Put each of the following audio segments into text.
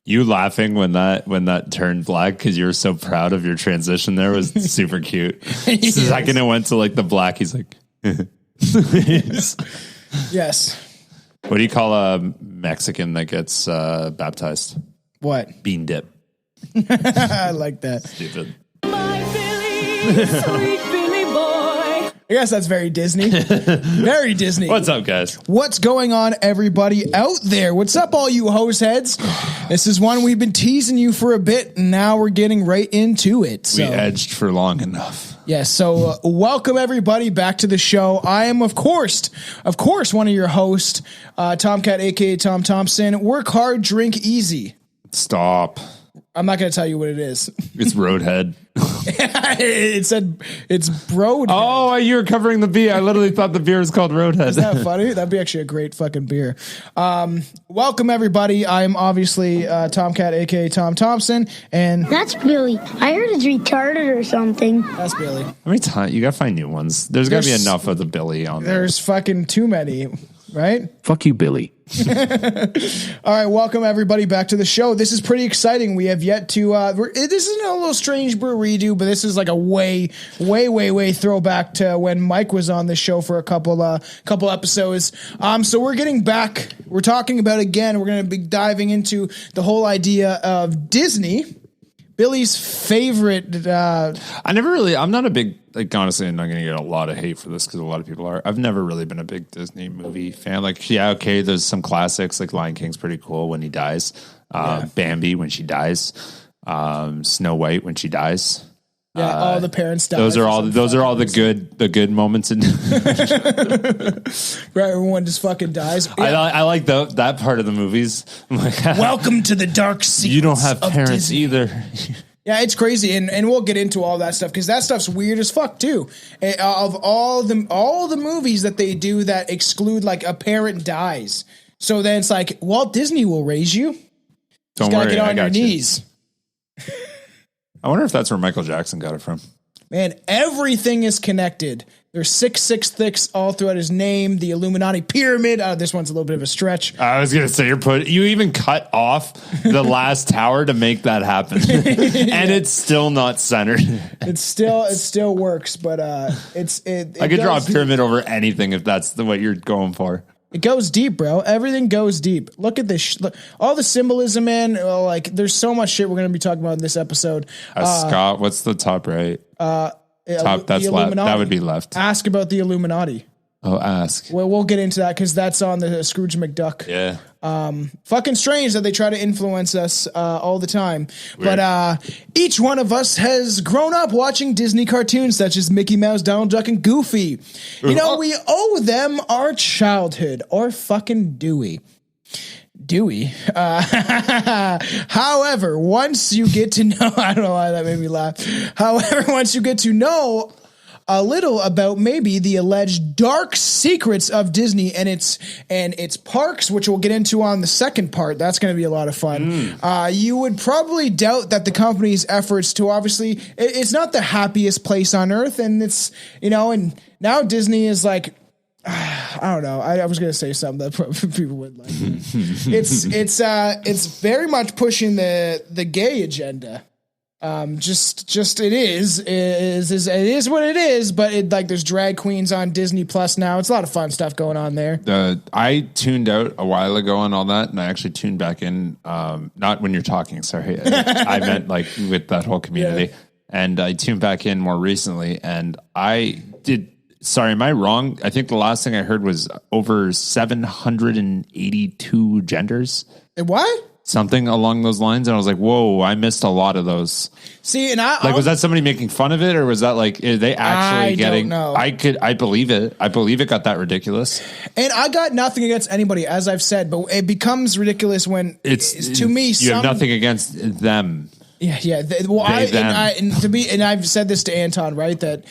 You laughing when that turned black because you were so proud of your transition there was super cute. The second it went to like the black, he's like, yes. What do you call a Mexican that gets baptized? What? Bean dip. I like that. Stupid. My Billy, sweet Billy boy. I guess that's very Disney. Very Disney. What's up, guys? What's going on, everybody out there? What's up, all you hose heads? This is one we've been teasing you for a bit, and now we're getting right into it. So. We edged for long enough. Yes, so welcome everybody back to the show. I am, of course, one of your hosts, Tomcat, aka Tom Thompson. Work hard, drink easy. Stop. I'm not going to tell you what it is. It's Roadhead. It said it's Broadhead. Oh, you were covering the beer. I literally thought the beer was called Roadhead. Isn't that funny? That'd be actually a great fucking beer. Welcome everybody. I'm obviously Tomcat, aka Tom Thompson, and That's Billy. I heard it's retarded or something. that's Billy. How many times? You got to find new ones. There's got to be enough of the Billy on there. There's fucking too many, right? Fuck you, Billy. All right, welcome everybody back to the show. This is pretty exciting. We have yet to. This is a little strange brew redo, but this is like a way throwback to when Mike was on the show for a couple episodes. So we're getting back. We're talking about again. We're going to be diving into the whole idea of Disney. Billy's favorite. I'm not a big, like, honestly, I'm not going to get a lot of hate for this because a lot of people are. I've never really been a big Disney movie fan. Like, yeah, okay, there's some classics, like Lion King's pretty cool when he dies. Bambi when she dies. Snow White when she dies. Yeah, all the parents die. Those are all the good moments in right, everyone just fucking dies. Yeah. I like that part of the movies. I'm like, welcome to the dark secrets. You don't have parents Disney. either. Yeah, it's crazy, and we'll get into all that stuff because that stuff's weird as fuck too. Of all the movies that they do that exclude like a parent dies, so then it's like Walt Disney will raise you. Don't gotta worry, get on your knees. I wonder if that's where Michael Jackson got it from. Man, everything is connected. There's 666 all throughout his name. The Illuminati pyramid. This one's a little bit of a stretch. I was gonna say you even cut off the last tower to make that happen, and it's still not centered. It still works, but I could draw a pyramid over anything if that's what you're going for. It goes deep, bro. Everything goes deep. Look at this. Look, all the symbolism, man. Like, there's so much shit we're going to be talking about in this episode. Scott, what's the top right? Top, that's left. That would be left. Ask about the Illuminati. Oh, ask. Well, we'll get into that because that's on the Scrooge McDuck. Yeah. Fucking strange that they try to influence us all the time. Weird. But each one of us has grown up watching Disney cartoons such as Mickey Mouse, Donald Duck, and Goofy. You know, we owe them our childhood, or fucking Dewey. However, once you get to know, I don't know why that made me laugh. However, once you get to know a little about maybe the alleged dark secrets of Disney and its parks, which we'll get into on the second part. That's going to be a lot of fun. You would probably doubt that the company's efforts to obviously, it's not the happiest place on earth. And it's, and now Disney is like, I don't know. I was going to say something that people would like. It's very much pushing the gay agenda. Just it is what it is, but there's drag queens on Disney Plus now. It's a lot of fun stuff going on there. I tuned out a while ago on all that, and I actually tuned back in. Not when you're talking, sorry. I meant like with that whole community, and I tuned back in more recently, and I did. Sorry, am I wrong? I think the last thing I heard was over 782 genders. What? Something along those lines, and I was like, "Whoa, I missed a lot of those." See, and was that somebody making fun of it, or was that like are they actually getting? Don't know. I believe it. I believe it got that ridiculous. And I got nothing against anybody, as I've said, but it becomes ridiculous when it's to me. You have nothing against them. Yeah. And I've said this to Anton, right? That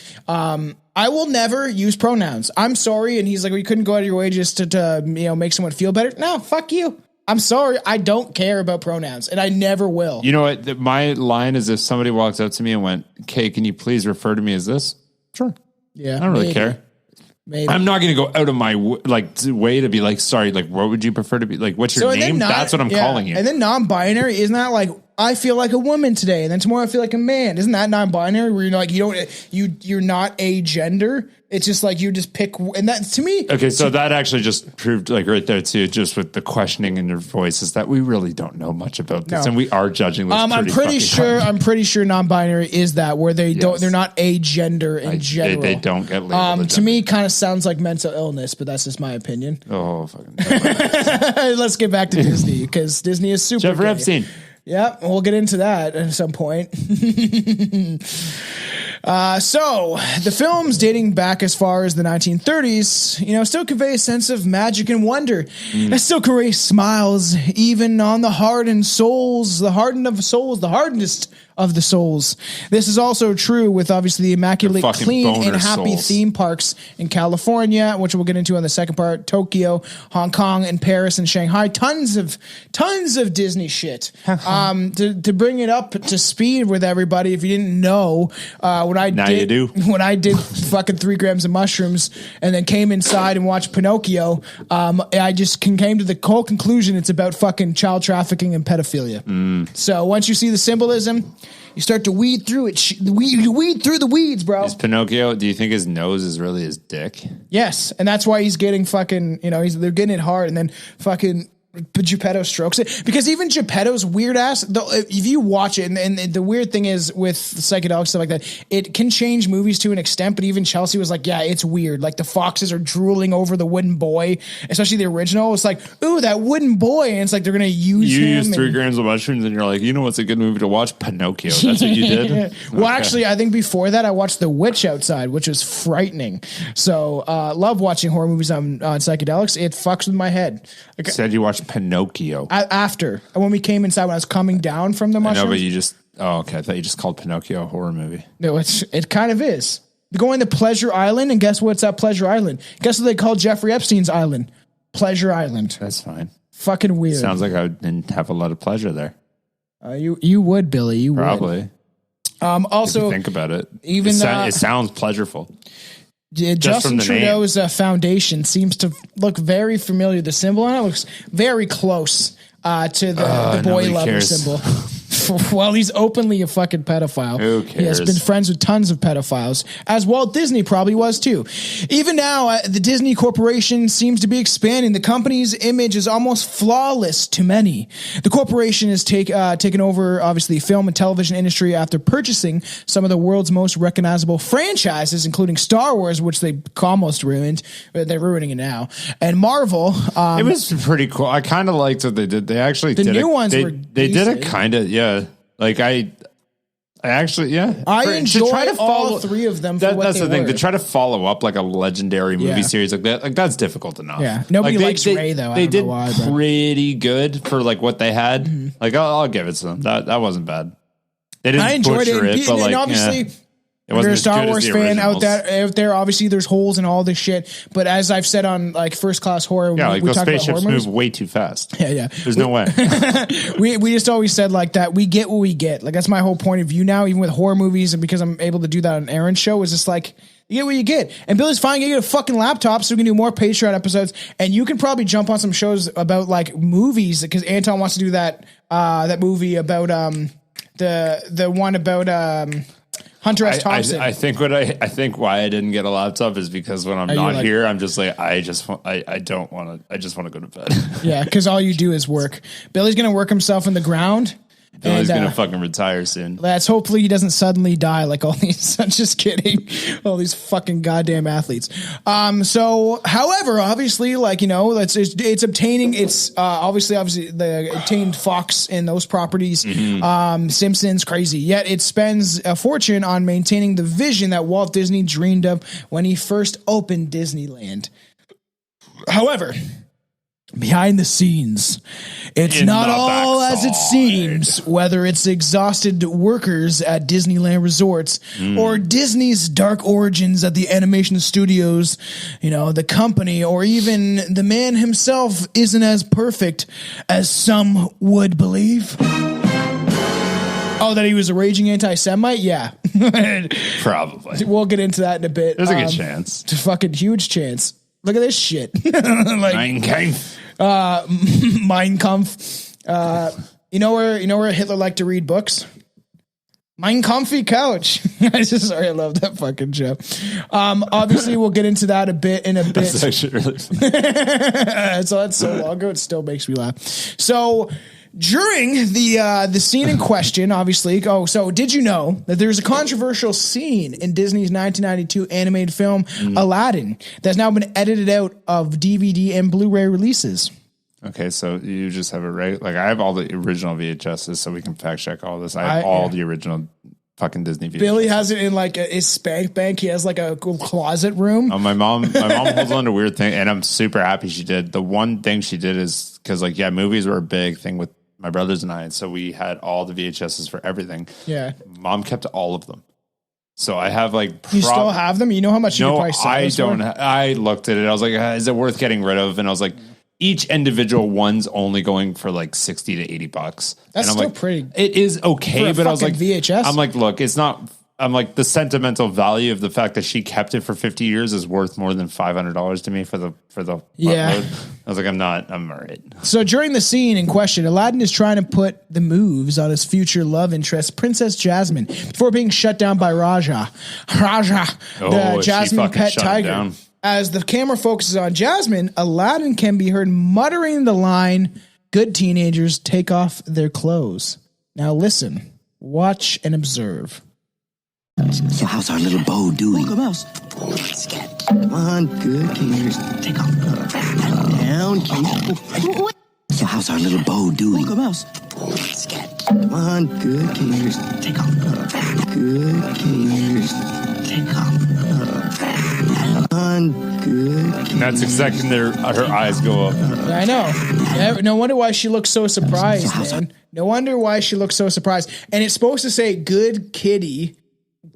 I will never use pronouns. I'm sorry, and he's like, "Well, you couldn't go out of your way just to make someone feel better." No, fuck you. I'm sorry. I don't care about pronouns, and I never will. You know what? My line is if somebody walks up to me and went, "Okay, can you please refer to me as this?" Sure. Yeah. I don't really care. Maybe. I'm not going to go out of my way to be like, sorry, like, what would you prefer to be? Like, what's your name? That's what I'm calling you. And then non-binary, isn't that like, I feel like a woman today, and then tomorrow I feel like a man? Isn't that non-binary? Where you're like, you're not a gender. It's just like you just pick, and that to me. Okay, so that actually just proved, like right there too, just with the questioning in your voice, is that we really don't know much about this, and we are judging this. I'm pretty sure non-binary is that where they don't, they're not a gender in general. They don't get labeled. To me, kind of sounds like mental illness, but that's just my opinion. Oh, fucking. Let's get back to Disney because Disney is super. Jeffrey Epstein. Yep, we'll get into that at some point. So the films dating back as far as the 1930s, still convey a sense of magic and wonder. That still convey smiles, even on the hardened souls, the hardenest of the souls. This is also true with obviously the immaculate, clean, and happy souls. theme parks in California, which we'll get into on the second part. Tokyo, Hong Kong, and Paris and Shanghai. Tons of Disney shit. To bring it up to speed with everybody, if you didn't know, when I did fucking 3 grams of mushrooms and then came inside and watched Pinocchio, I just came to the whole conclusion it's about fucking child trafficking and pedophilia. So once you see the symbolism, you start to weed through it. You weed through the weeds, bro. Is Pinocchio, do you think his nose is really his dick? Yes, and that's why he's getting fucking, they're getting it hard, and then fucking Geppetto strokes it. Because even Geppetto's weird ass, if you watch it, and the weird thing is with psychedelic stuff like that, it can change movies to an extent, but even Chelsea was like, yeah, it's weird. Like the foxes are drooling over the wooden boy, especially the original. It's like, ooh, that wooden boy. And it's like they're going to use him. You use 3 grams of mushrooms and you're like, what's a good movie to watch? Pinocchio. That's what you did? Well, actually, I think before that, I watched The Witch Outside, which was frightening. So, love watching horror movies on psychedelics. It fucks with my head. Like, said you watched Pinocchio. After, when we came inside, when I was coming down from the mushrooms. No, but you just, okay. I thought you just called Pinocchio a horror movie. No, it kind of is. They're going to Pleasure Island, and guess what's at Pleasure Island? Guess what they call Jeffrey Epstein's island? Pleasure Island. That's fine. Fucking weird. Sounds like I didn't have a lot of pleasure there. You would, Billy. You probably. Would. Also, if you think about it, even it sounds pleasureful. Justin Trudeau's foundation seems to look very familiar. The symbol on it looks very close to the boy lover symbol. Well, he's openly a fucking pedophile. Who cares? He has been friends with tons of pedophiles, as Walt Disney probably was too. Even now, the Disney Corporation seems to be expanding. The company's image is almost flawless to many. The corporation has taken over, obviously, the film and television industry after purchasing some of the world's most recognizable franchises, including Star Wars, which they almost ruined. They're ruining it now. And Marvel. It was pretty cool. I kind of liked what they did. They actually did new ones. They did it kind of, yeah. Like I actually, yeah. I enjoy all 3 of them. That's the thing. To try to follow up like a legendary movie series like that, like that's difficult enough. Yeah, nobody likes Ray though. They did pretty good for like what they had. Mm-hmm. Like I'll give it to them. That wasn't bad. They didn't. I enjoyed it, but like obviously. Yeah. If you're a Star Wars fan out there, obviously there's holes in all this shit. But as I've said on like First Class Horror, we those talk spaceships about move way too fast. Yeah. There's no way. we just always said like that. We get what we get. Like that's my whole point of view now, even with horror movies, and because I'm able to do that on Aaron's show, is just like you get what you get. And Billy's fine. You get a fucking laptop so we can do more Patreon episodes, and you can probably jump on some shows about like movies because Anton wants to do that movie about the one about Hunter S. Thompson. I think why I didn't get a laptop is because when I'm not here, I'm just like I just want to go to bed. Yeah, because all you do is work. Billy's gonna work himself in the ground. Billy's gonna fucking retire soon. Let's hopefully he doesn't suddenly die like all these. I'm just kidding. All these fucking goddamn athletes. So, however, obviously, like it's obtaining. It's obviously the obtained Fox in those properties. Mm-hmm. Simpsons, crazy. Yet it spends a fortune on maintaining the vision that Walt Disney dreamed of when he first opened Disneyland. However, behind the scenes, it's not all as it seems, whether it's exhausted workers at Disneyland resorts or Disney's dark origins at the animation studios, the company, or even the man himself isn't as perfect as some would believe. Oh, that he was a raging anti-Semite? Yeah. Probably. We'll get into that in a bit. There's a good chance. It's a fucking huge chance. Look at this shit. Like Mein Kampf. Mein Kampf. You know where Hitler liked to read books? Mein Comfy Couch. I love that fucking show. Obviously, we'll get into that in a bit. That's actually really funny. So that's so long ago, it still makes me laugh. So during the scene in question, obviously, so did you know that there's a controversial scene in Disney's 1992 animated film Aladdin that's now been edited out of DVD and Blu-ray releases? Okay, so you just have I have all the original VHSs, so we can fact check all this. I have all the original fucking Disney VHS. Billy has it in like his spank bank. He has like a closet room. Oh, my mom holds on to weird thing, and I'm super happy she did. The one thing she did is because movies were a big thing with my brothers and I, and so we had all the VHSs for everything. Yeah, Mom kept all of them. So I have you still have them? You know how much you could probably sell I this don't. for? I looked at it. I was like, is it worth getting rid of? And I was like, each individual one's only going for like $60 to $80. That's and I'm still like, pretty. It is okay, but I was like, VHS. I'm like, look, it's not. I'm like, the sentimental value of the fact that she kept it for 50 years is worth more than $500 to me for the Yeah. load. I was like, I'm all right. So during the scene in question, Aladdin is trying to put the moves on his future love interest, Princess Jasmine, before being shut down by Raja, the Jasmine pet tiger. As the camera focuses on Jasmine, Aladdin can be heard muttering the line, "Good teenagers take off their clothes." Now listen, watch, and observe. So how's our little bow doing? Come on, good teenagers. Take off. Down, Keith. So how's our little bow doing? Come on, good teenagers. Take off. Good teenagers. Take off. And that's exactly her eyes go up. I know. No wonder why she looks so surprised, man. No wonder why she looks so surprised. And it's supposed to say, "Good kitty,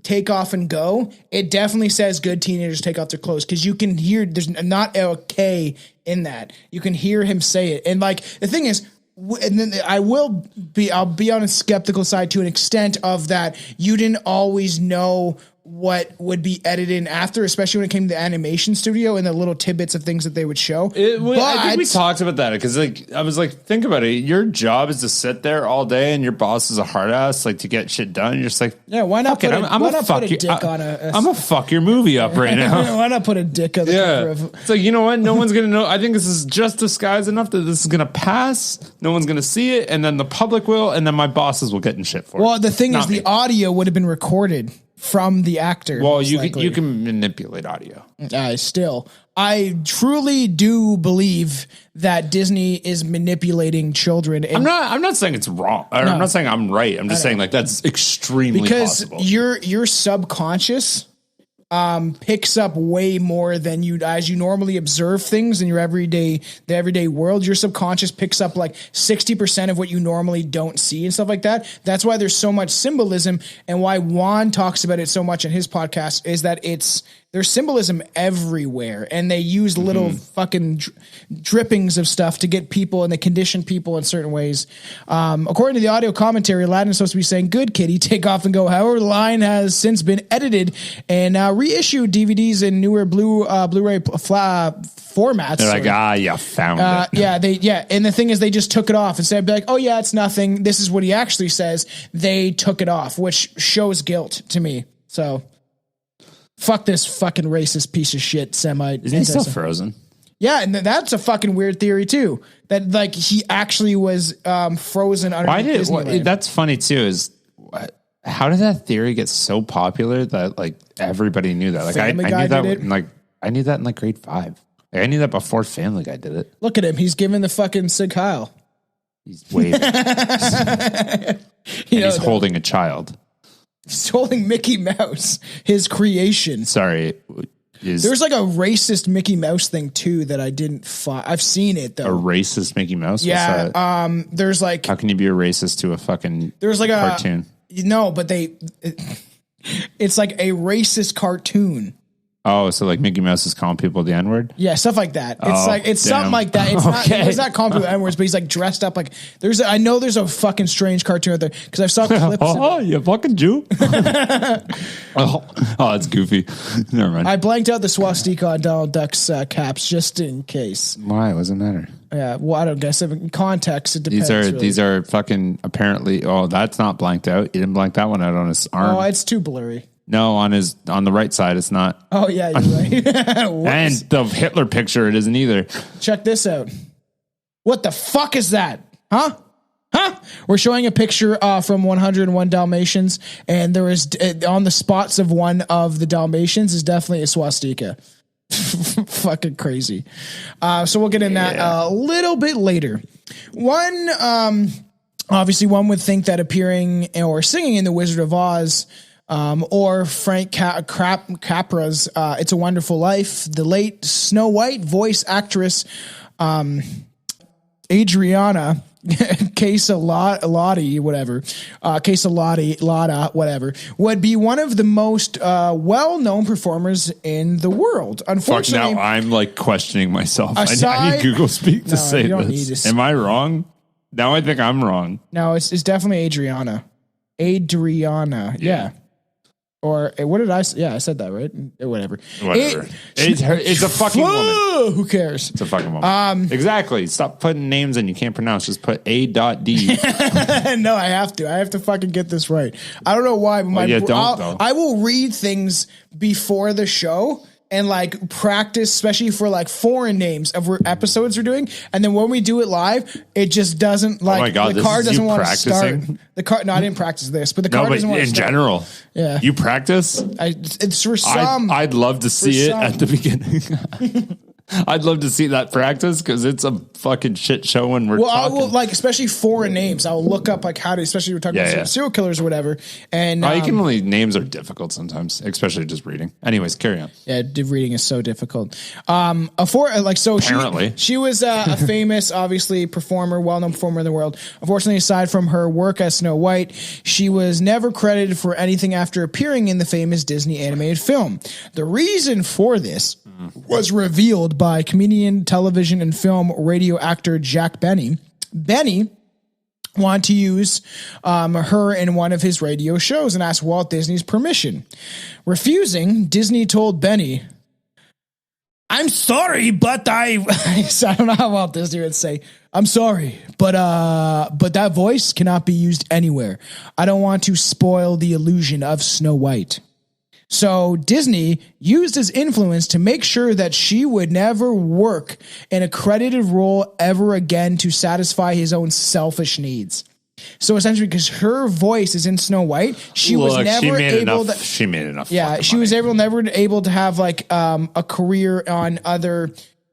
take off and go." It definitely says "good teenagers take off their clothes," because you can hear there's not a K in that. You can hear him say it. And like the thing is, and then I'll be on a skeptical side to an extent of that. You didn't always know what would be edited in after, especially when it came to the animation studio and the little tidbits of things that they would show. I think we talked about that because I was like, think about it. Your job is to sit there all day and your boss is a hard ass, like to get shit done. You're just like, yeah, why not put a dick on a I'm gonna fuck your movie up right now. Why not put a dick on the cover of It's like, you know what? No one's gonna know. I think this is just disguised enough that this is gonna pass. No one's gonna see it, and then the public will, and then my bosses will get in shit for it. Well, the thing is, the audio would have been recorded from the actor. Well, you can manipulate audio. I truly do believe that Disney is manipulating children. I'm not saying it's wrong. I'm not saying I'm right. I'm just saying like that's extremely possible. Your subconscious picks up way more than as you normally observe things in your everyday world. Your subconscious picks up like 60% of what you normally don't see and stuff like that. That's why there's so much symbolism, and why Juan talks about it so much in his podcast is that there's symbolism everywhere, and they use little fucking drippings of stuff to get people, and they condition people in certain ways. According to the audio commentary, Aladdin is supposed to be saying, "Good kitty, take off and go." However, the line has since been edited and reissued DVDs in newer Blu-ray formats. They're like, you found it. And the thing is, they just took it off instead of be like, "Oh yeah, it's nothing. This is what he actually says." They took it off, which shows guilt to me. So. Fuck this fucking racist piece of shit Semite. Isn't he still frozen? Yeah, and that's a fucking weird theory too. That like he actually was frozen under Disneyland. That's funny too. Is how did that theory get so popular that like everybody knew that? Like I knew that I knew that in like grade 5. Like, I knew that before Family Guy did it. Look at him. He's giving the fucking Sig Heil. He's waving. He's holding a child. He's holding Mickey Mouse, his creation. Sorry. There's like a racist Mickey Mouse thing too that I didn't find. I've seen it though. A racist Mickey Mouse? Yeah. There's like. How can you be a racist to a fucking there's like cartoon? No, but it's like a racist cartoon. Oh, so like Mickey Mouse is calling people the N-word? Yeah, stuff like that. It's something like that. It's not. It's not calling people N-words, but he's like dressed up like. I know there's a fucking strange cartoon out there because I've saw clips. Oh, you fucking Jew! oh, it's goofy. Never mind. I blanked out the swastika on Donald Duck's caps just in case. Why? What does it matter? Yeah, well, I don't guess. In context, it depends. These are fucking apparently. Oh, that's not blanked out. You didn't blank that one out on his arm. Oh, it's too blurry. No, on the right side, it's not. Oh yeah, you're right. And the Hitler picture, it isn't either. Check this out. What the fuck is that? Huh? We're showing a picture from 101 Dalmatians, and there is on the spots of one of the Dalmatians is definitely a swastika. Fucking crazy. So we'll get in that a little bit later. Obviously, one would think that appearing or singing in The Wizard of Oz. Or Frank Capra's It's a Wonderful Life. The late Snow White voice actress Adriana Quesalotti, would be one of the most well-known performers in the world. Unfortunately, now I'm like questioning myself. I need Google Speak to say this. Am I wrong? Now I think I'm wrong. No, it's definitely Adriana. Yeah. Or what did I say? Yeah, I said that, right? Whatever. It's a fucking woman. Who cares? It's a fucking woman. Exactly. Stop putting names in you can't pronounce. Just put A.D. No, I have to. I have to fucking get this right. I don't know why, but I will read things before the show and like practice, especially for like foreign names of episodes we're doing. And then when we do it live, it just doesn't like, oh my God, the car doesn't want to practicing? start. The car, no, I didn't practice this, but the car doesn't want to start. In general, yeah. You practice? It's for some. I'd love to see it at the beginning. I'd love to see that practice because it's a fucking shit show when we're talking. I will, like, especially foreign names. I will look up like how to, especially we're talking about serial killers or whatever. And names are difficult sometimes, especially just reading. Anyways, carry on. Yeah, reading is so difficult. Apparently, she was a famous, obviously, performer, well-known performer in the world. Unfortunately, aside from her work as Snow White, she was never credited for anything after appearing in the famous Disney animated film. The reason for this was revealed by comedian, television, and film radio actor Jack Benny. Benny wanted to use her in one of his radio shows and asked Walt Disney's permission. Refusing, Disney told Benny, "I'm sorry, but I don't know how Walt Disney would say, I'm sorry, but that voice cannot be used anywhere. I don't want to spoil the illusion of Snow White." So Disney used his influence to make sure that she would never work in a credited role ever again to satisfy his own selfish needs. So essentially, because her voice is in Snow White, she was never able to. She made enough. Yeah, she was never able to have like a career on other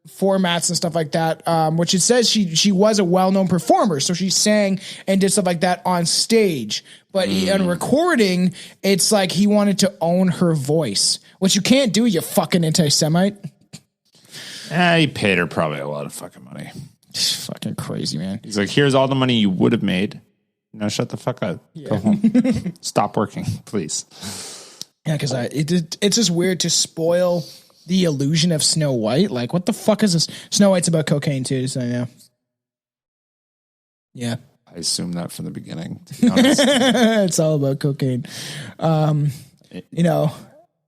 formats and stuff like that, which it says she was a well-known performer, so she sang and did stuff like that on stage, but on recording it's like he wanted to own her voice, which you can't do, you fucking anti-Semite. He paid her probably a lot of fucking money. It's fucking crazy, man. He's like, here's all the money you would have made, now shut the fuck up. Go home. Stop working, please. Yeah, because it's just weird to spoil the illusion of Snow White. Like, what the fuck is this? Snow White's about cocaine too, so yeah. Yeah. I assumed that from the beginning, to be honest. It's all about cocaine. And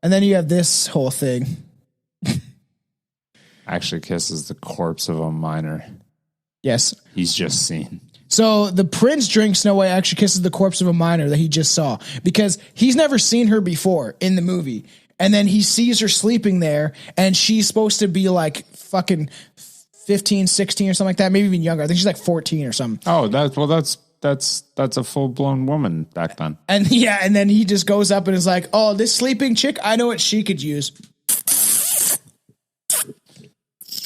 then you have this whole thing. Actually kisses the corpse of a minor. Yes. He's just seen. So the prince drinks Snow White actually kisses the corpse of a minor that he just saw because he's never seen her before in the movie. And then he sees her sleeping there, and she's supposed to be like fucking 15, 16 or something like that, maybe even younger. I think she's like 14 or something. Oh, that's a full-blown woman back then. And then he just goes up and is like, "Oh, this sleeping chick, I know what she could use."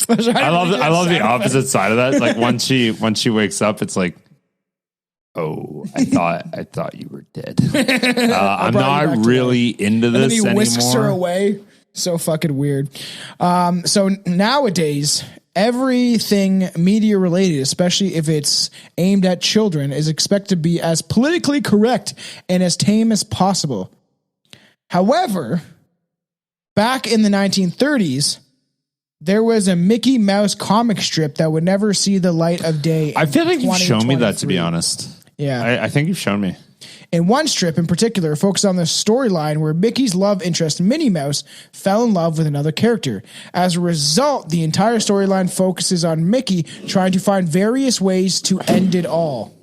I love the opposite side of that. Like once she wakes up, it's like, "Oh, I thought you were dead." I'm not really into this anymore. And then he whisks her away. So fucking weird. So nowadays, everything media related, especially if it's aimed at children, is expected to be as politically correct and as tame as possible. However, Back in the 1930s, there was a Mickey Mouse comic strip that would never see the light of day. I feel like you've shown me that, to be honest. Yeah. I think you've shown me. In one strip in particular, focused on the storyline where Mickey's love interest, Minnie Mouse, fell in love with another character. As a result, the entire storyline focuses on Mickey trying to find various ways to end it all.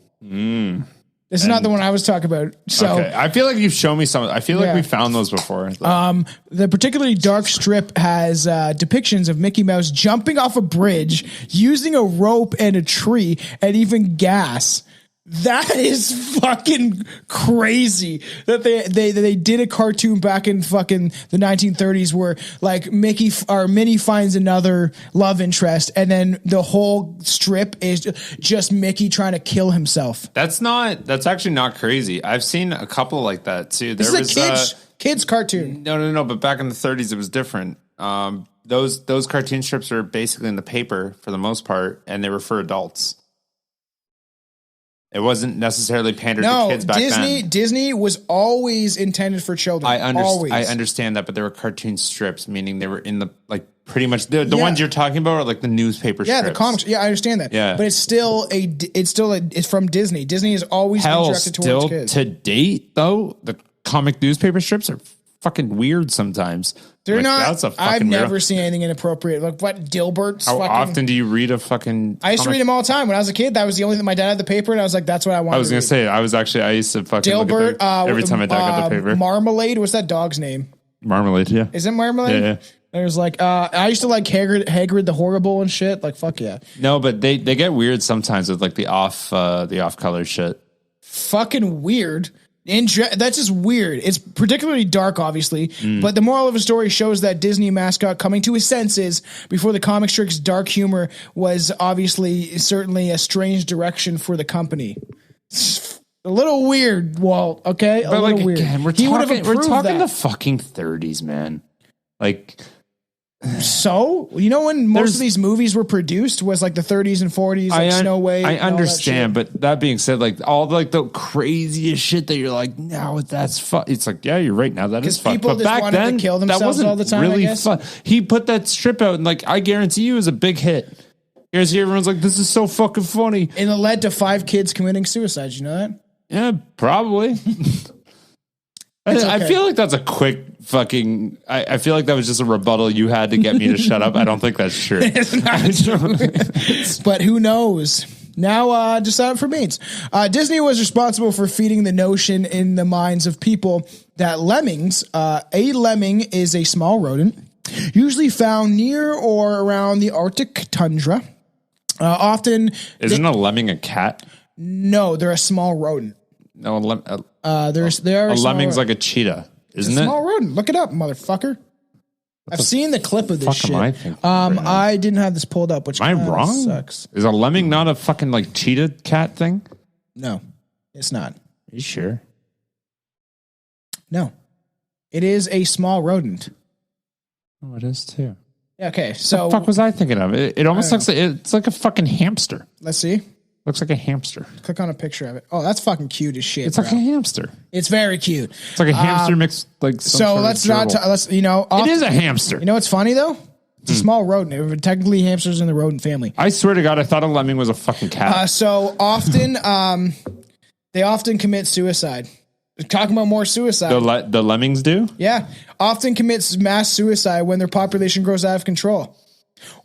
This is not the one I was talking about. So okay. I feel like you've shown me some. I feel like we found those before. The particularly dark strip has depictions of Mickey Mouse jumping off a bridge, using a rope and a tree, and even gas. That is fucking crazy that they did a cartoon back in fucking the 1930s where like Mickey or Minnie finds another love interest and then the whole strip is just Mickey trying to kill himself. That's actually not crazy. I've seen a couple like that too. This is a kids cartoon. No. But back in the 30s, it was different. Those cartoon strips are basically in the paper for the most part, and they were for adults. It wasn't necessarily pandered to kids back then. Disney was always intended for children. I understand that, but there were cartoon strips, meaning they were in the like pretty much the ones you're talking about are like the newspaper strips. Yeah, the comics. Yeah, I understand that. Yeah, but it's from Disney. Disney has always been directed towards kids. To date, though, the comic newspaper strips are fucking weird sometimes. They're not. I've never seen anything inappropriate. Like what Dilbert's. How often do you read a fucking? I used to read them all the time when I was a kid. That was the only thing my dad had the paper, and I was like, "That's what I want." I was gonna say I used to fucking Dilbert. Look at every time my dad got the paper. Marmalade. What's that dog's name? Marmalade. Yeah. Is it Marmalade? Yeah. There's like I used to like Hagrid the Horrible and shit. Like fuck yeah. No, but they get weird sometimes with like the off color shit. Fucking weird. That's just weird. It's particularly dark, obviously, but the moral of the story shows that Disney mascot coming to his senses before the comic strip's dark humor was certainly a strange direction for the company. A little weird, Walt. Okay, a little weird. Again, we're talking the fucking 30s, man. Like. So, you know when most of these movies were produced was like the 30s and 40s, like Snow White. I understand, but that being said, like all like the craziest shit that you're like, no, that's fun. It's like, yeah, you're right. Now that is fun. But back then, to kill themselves that wasn't all the time, really fun. He put that strip out, and like I guarantee you, it was a big hit. Everyone's like, this is so fucking funny, and it led to 5 kids committing suicide. You know that? Yeah, probably. Okay. I feel like that's a quick fucking. I feel like that was just a rebuttal you had to get me to shut up. I don't think that's true. It's not true. But who knows? Now, decide for Beans. Disney was responsible for feeding the notion in the minds of people that lemmings, a lemming is a small rodent, usually found near or around the Arctic tundra. Often, isn't a lemming a cat? No, they're a small rodent. No, a lemming's like a cheetah, isn't it? Small rodent. Look it up, motherfucker. I've seen the clip of this shit. Am I thinking I didn't have this pulled up, which am I wrong? Sucks. Is a lemming not a fucking like cheetah cat thing? No, it's not. Are you sure? No, it is a small rodent. Oh, it is too. Okay, so what the fuck was I thinking of? It almost looks like it's like a fucking hamster. Let's see. Looks like a hamster. Click on a picture of it. Oh, that's fucking cute as shit. It's like a hamster. It's very cute. It's like a hamster mixed like. So let's not. Let's it is a hamster. You know what's funny though? It's a small rodent. Technically, hamsters in the rodent family. I swear to God, I thought a lemming was a fucking cat. So often, they often commit suicide. Talking about more suicide. The lemmings do? Yeah. Often commits mass suicide when their population grows out of control.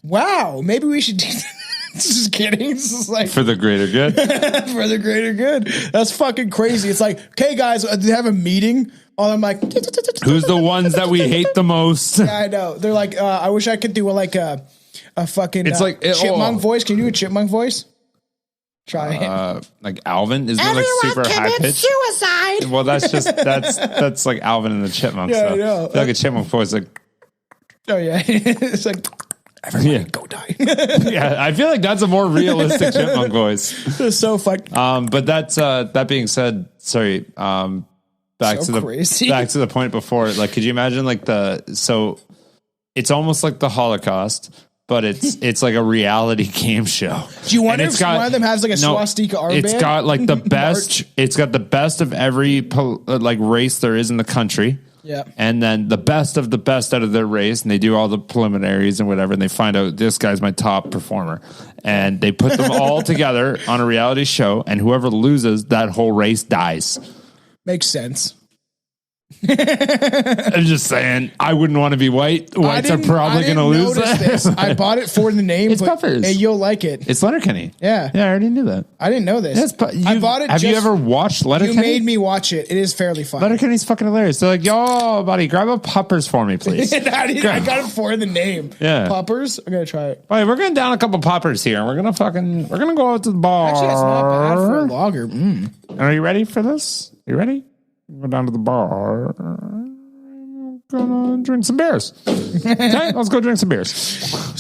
Wow. Maybe we should. Just kidding. It's just like for the greater good. For the greater good. That's fucking crazy. It's like, okay, guys, they have a meeting. All I'm like, who's the ones that we hate the most? Yeah, I know. They're like, I wish I could do a fucking. It's like chipmunk voice. Can you do a chipmunk voice? Try it. Like Alvin is like super high pitched. Suicide. Well, that's like Alvin and the Chipmunks. Yeah, I know. Like a chipmunk voice, like. Oh yeah, it's like. Everybody go die. Yeah, I feel like that's a more realistic chipmunk voice. It's so funny. But that's that being said, sorry. Back to the point before. Like, could you imagine so it's almost like the Holocaust, but it's like a reality game show. Do you wonder if one of them has like a swastika armband? It's got like the best. It's got the best of every like race there is in the country. Yeah. And then the best of the best out of their race, and they do all the preliminaries and whatever, and they find out this guy's my top performer. And they put them all together on a reality show, and whoever loses, that whole race dies. Makes sense. I'm just saying, I wouldn't want to be white. Whites are probably going to lose this. I bought it for the name. It's Peppers. Hey, you'll like it. It's Letterkenny. Yeah. Yeah, I already knew that. I didn't know this. I bought it. Have you ever watched Letterkenny? You made me watch it. It is fairly fun. Letterkenny's fucking hilarious. They're like, yo, buddy, grab a Puppers for me, please. I got it for the name. Yeah. Puppers. I'm going to try it. All right, we're going to down a couple Puppers here. We're going to go out to the bar. Actually, that's not bad for a lager. Are you ready for this? You ready? Go down to the bar. Gonna drink some beers. Okay, let's go drink some beers.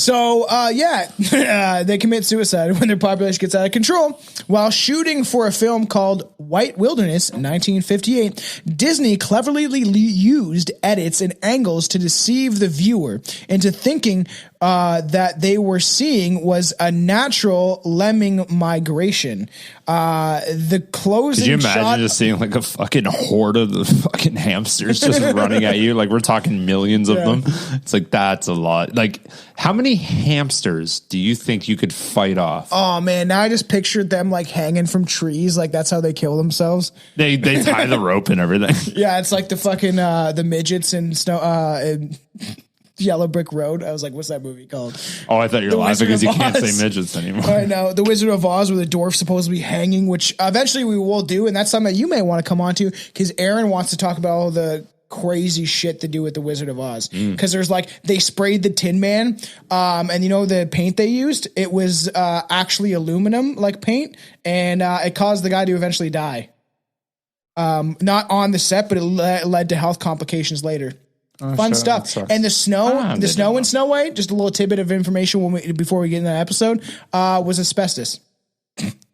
So, they commit suicide when their population gets out of control. While shooting for a film called White Wilderness in 1958, Disney cleverly used edits and angles to deceive the viewer into thinking that they were seeing was a natural lemming migration. The closing Could you imagine shot, just seeing like a fucking horde of the fucking hamsters just running at you? Like we're talking millions of them. It's like, that's a lot. Like how many hamsters do you think you could fight off? Oh man, now I just pictured them like hanging from trees. Like that's how they kill themselves. They tie the rope and everything. Yeah, it's like the fucking the midgets in snow in Yellow Brick Road. I was like, what's that movie called? Oh, I thought you were laughing because you can't say midgets anymore. I know. The Wizard of Oz, where the dwarf's supposed to be hanging, which eventually we will do, and that's something that you may want to come on to because Aaron wants to talk about all the crazy shit to do with the Wizard of Oz. Because there's like, they sprayed the Tin Man, and you know the paint they used? It was actually aluminum like paint, and it caused the guy to eventually die. Not on the set, but it led to health complications later. Fun stuff. And the snow in Snow White, just a little tidbit of information before we get in that episode, was asbestos.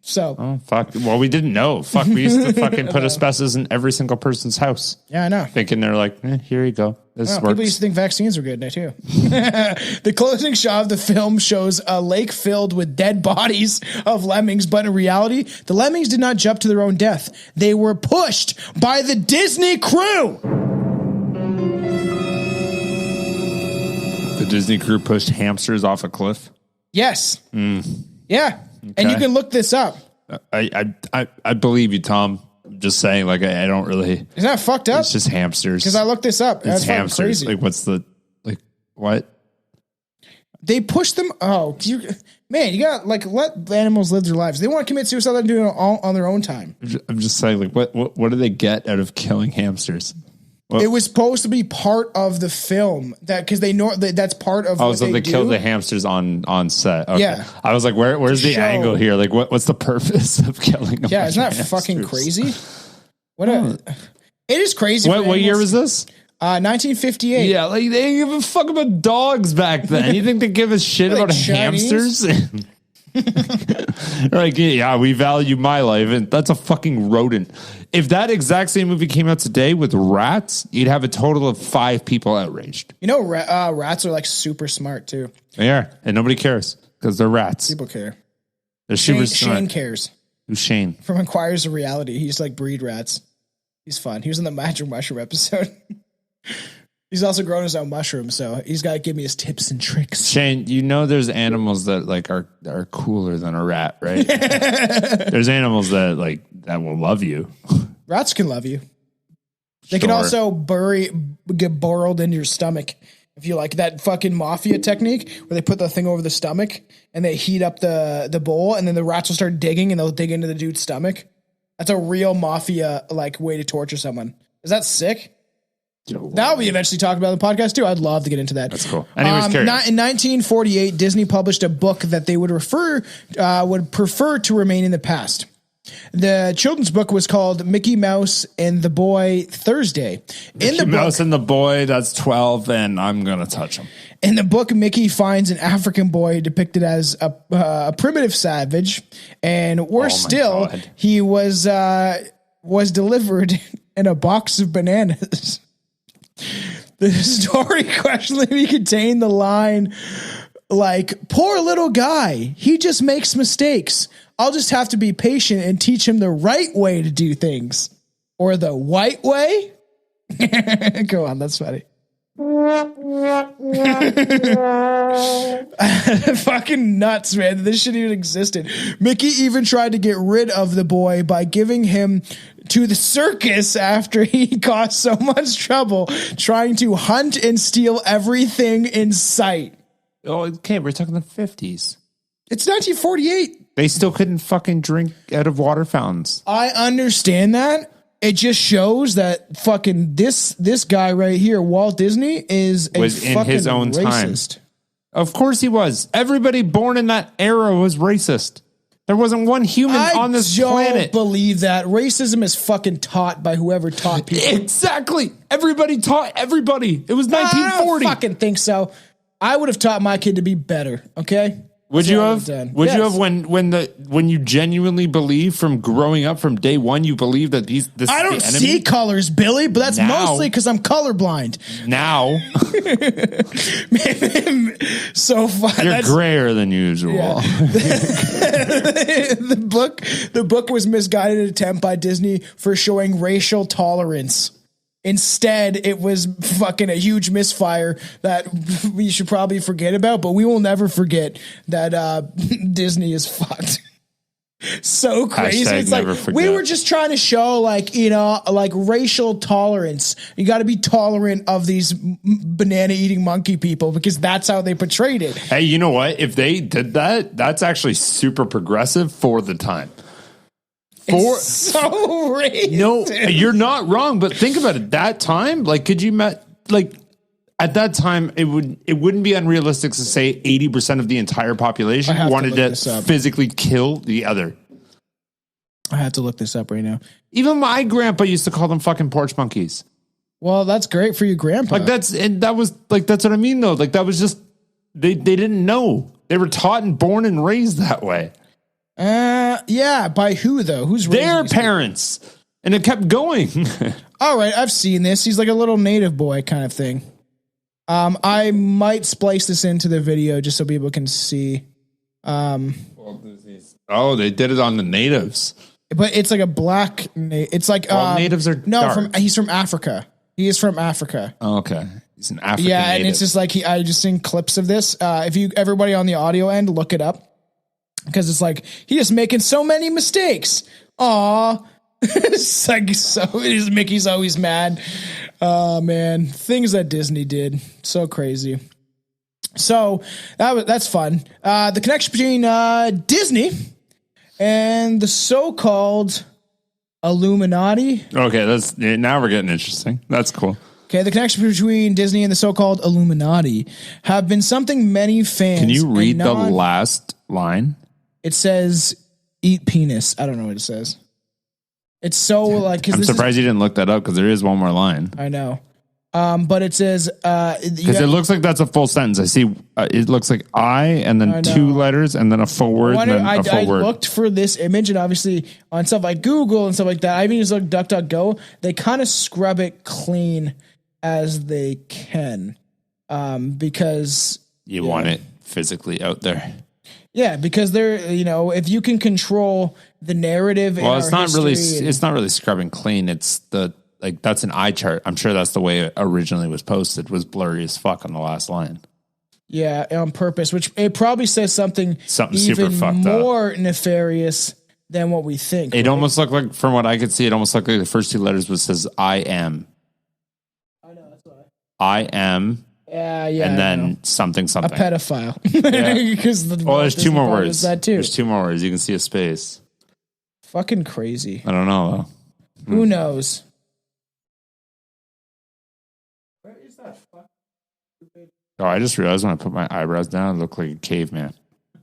So, oh fuck. Well, we didn't know. Fuck, we used to fucking put asbestos in every single person's house. Yeah, I know. Thinking they're like, here you go. This works. People used to think vaccines were good now too. The closing shot of the film shows a lake filled with dead bodies of lemmings, but in reality, the lemmings did not jump to their own death. They were pushed by the Disney crew. The Disney crew pushed hamsters off a cliff. Yes. Yeah. Okay. And you can look this up. I believe you, Tom. I'm just saying, like, I don't really. Is that fucked up? It's just hamsters. Because I looked this up. It's hamsters. Crazy. Like, what's the, like, what? They push them. Oh, you got like let animals live their lives. They want to commit suicide. They're doing it all on their own time. I'm just saying, like, what do they get out of killing hamsters? It was supposed to be part of the film because they know that's part of. Oh, so they kill the hamsters on set. Okay. Yeah, I was like, where's the angle here? Like, what's the purpose of killing them? Yeah, isn't that fucking crazy? It is crazy. What year was this? 1958. Yeah, like they didn't give a fuck about dogs back then. You think they give a shit about Chinese? Hamsters? Like, yeah, we value my life, and that's a fucking rodent. If that exact same movie came out today with rats, you'd have a total of 5 people outraged. You know, rats are like super smart too. They are, and nobody cares because they're rats. People care. They're super smart. Shane cares. Who's Shane? From Inquires of Reality. He's like breed rats. He's fun. He was in the Magic Mushroom episode. He's also grown his own mushroom, so he's got to give me his tips and tricks. Shane, you know there's animals that like are cooler than a rat, right? There's animals that will love you. Rats can love you. They can also get burrowed into your stomach. If you like that fucking mafia technique where they put the thing over the stomach and they heat up the bowl and then the rats will start digging and they'll dig into the dude's stomach. That's a real mafia like way to torture someone. Is that sick? That'll be eventually talked about in the podcast too. I'd love to get into that. That's cool. Anyways, in 1948, Disney published a book that they would prefer to remain in the past. The children's book was called Mickey Mouse and the Boy Thursday. Mickey Mouse and the Boy, that's 12, and I'm going to touch him. In the book, Mickey finds an African boy depicted as a primitive savage, and worse still, he was delivered in a box of bananas. The story questionably contained the line like, "Poor little guy, he just makes mistakes. I'll just have to be patient and teach him the right way to do things." Or the white way. Go on, that's funny. Fucking nuts, man. This shit even existed. Mickey even tried to get rid of the boy by giving him to the circus after he caused so much trouble trying to hunt and steal everything in sight. Oh, okay. We're talking the 50s. It's 1948. They still couldn't fucking drink out of water fountains. I understand that. It just shows that fucking this guy right here, Walt Disney, was in fucking his own racist. time. Of course he was. Everybody born in that era was racist. There wasn't one human on this planet. I don't believe that. Racism is fucking taught by whoever taught people. Exactly. Everybody taught everybody. It was 1940. I don't fucking think so. I would have taught my kid to be better. Okay. Would you have? Would you have when you genuinely believe from growing up from day one, you believe that this I don't is the enemy? see colors, Billy, but that's mostly because I'm colorblind. Now. So far. You're grayer than usual. Yeah. The book was misguided attempt by Disney for showing racial tolerance. Instead, it was fucking a huge misfire that we should probably forget about, but we will never forget that Disney is fucked. So crazy. Hashtag it's never like forget. we were just trying to show like racial tolerance. You got to be tolerant of these banana eating monkey people because that's how they portrayed it. Hey, you know what? If they did that, that's actually super progressive for the time. It's so racist. No, you're not wrong, but think about it. That time, like, could you at that time, it wouldn't be unrealistic to say 80% of the entire population wanted to physically kill the other. I have to look this up right now. Even my grandpa used to call them fucking porch monkeys. Well, that's great for your grandpa. Like that's what I mean though. Like that was just they didn't know. They were taught and born and raised that way. Yeah, by who though? Who's their parents? And it kept going. All right, I've seen this. He's like a little native boy kind of thing. I might splice this into the video just so people can see. Oh, they did it on the natives. But it's like a black. It's like natives are dark. He's from Africa. He is from Africa. Oh, okay, he's an African. Yeah, native. and it's just like I just seen clips of this. If everybody on the audio end, look it up because it's like he's just making so many mistakes. Aw. It's like Mickey's always mad. Oh man, things that Disney did, so crazy. So that's fun. The connection between Disney and the so-called Illuminati. Okay, now we're getting interesting. That's cool. Okay, the connection between Disney and the so-called Illuminati have been something many fans. Can you read the last line? It says, "Eat penis." I don't know what it says. It's so like. I'm surprised you didn't look that up because there is one more line. I know, but it says because it looks like that's a full sentence. I see. It looks like I and then two letters and then a full word. And then a full word. I looked for this image and obviously on stuff like Google and stuff like that. I even just looked DuckDuckGo. They kind of scrub it clean as they can, because you want it physically out there. Yeah, because they're if you can control the narrative. Well, it's not really scrubbing clean. It's that's an eye chart. I'm sure that's the way it originally was posted. Was blurry as fuck on the last line. Yeah, on purpose, which it probably says something super even fucked more up. Nefarious than what we think. It almost looked like, from what I could see, it almost looked like the first two letters was says I am. I know that's why. I am. Yeah, and then something. A pedophile. Yeah. Because there's two more words. That too. There's two more words. You can see a space. Fucking crazy. I don't know though. Who knows? Where is that fuck? Oh, I just realized when I put my eyebrows down, I look like a caveman.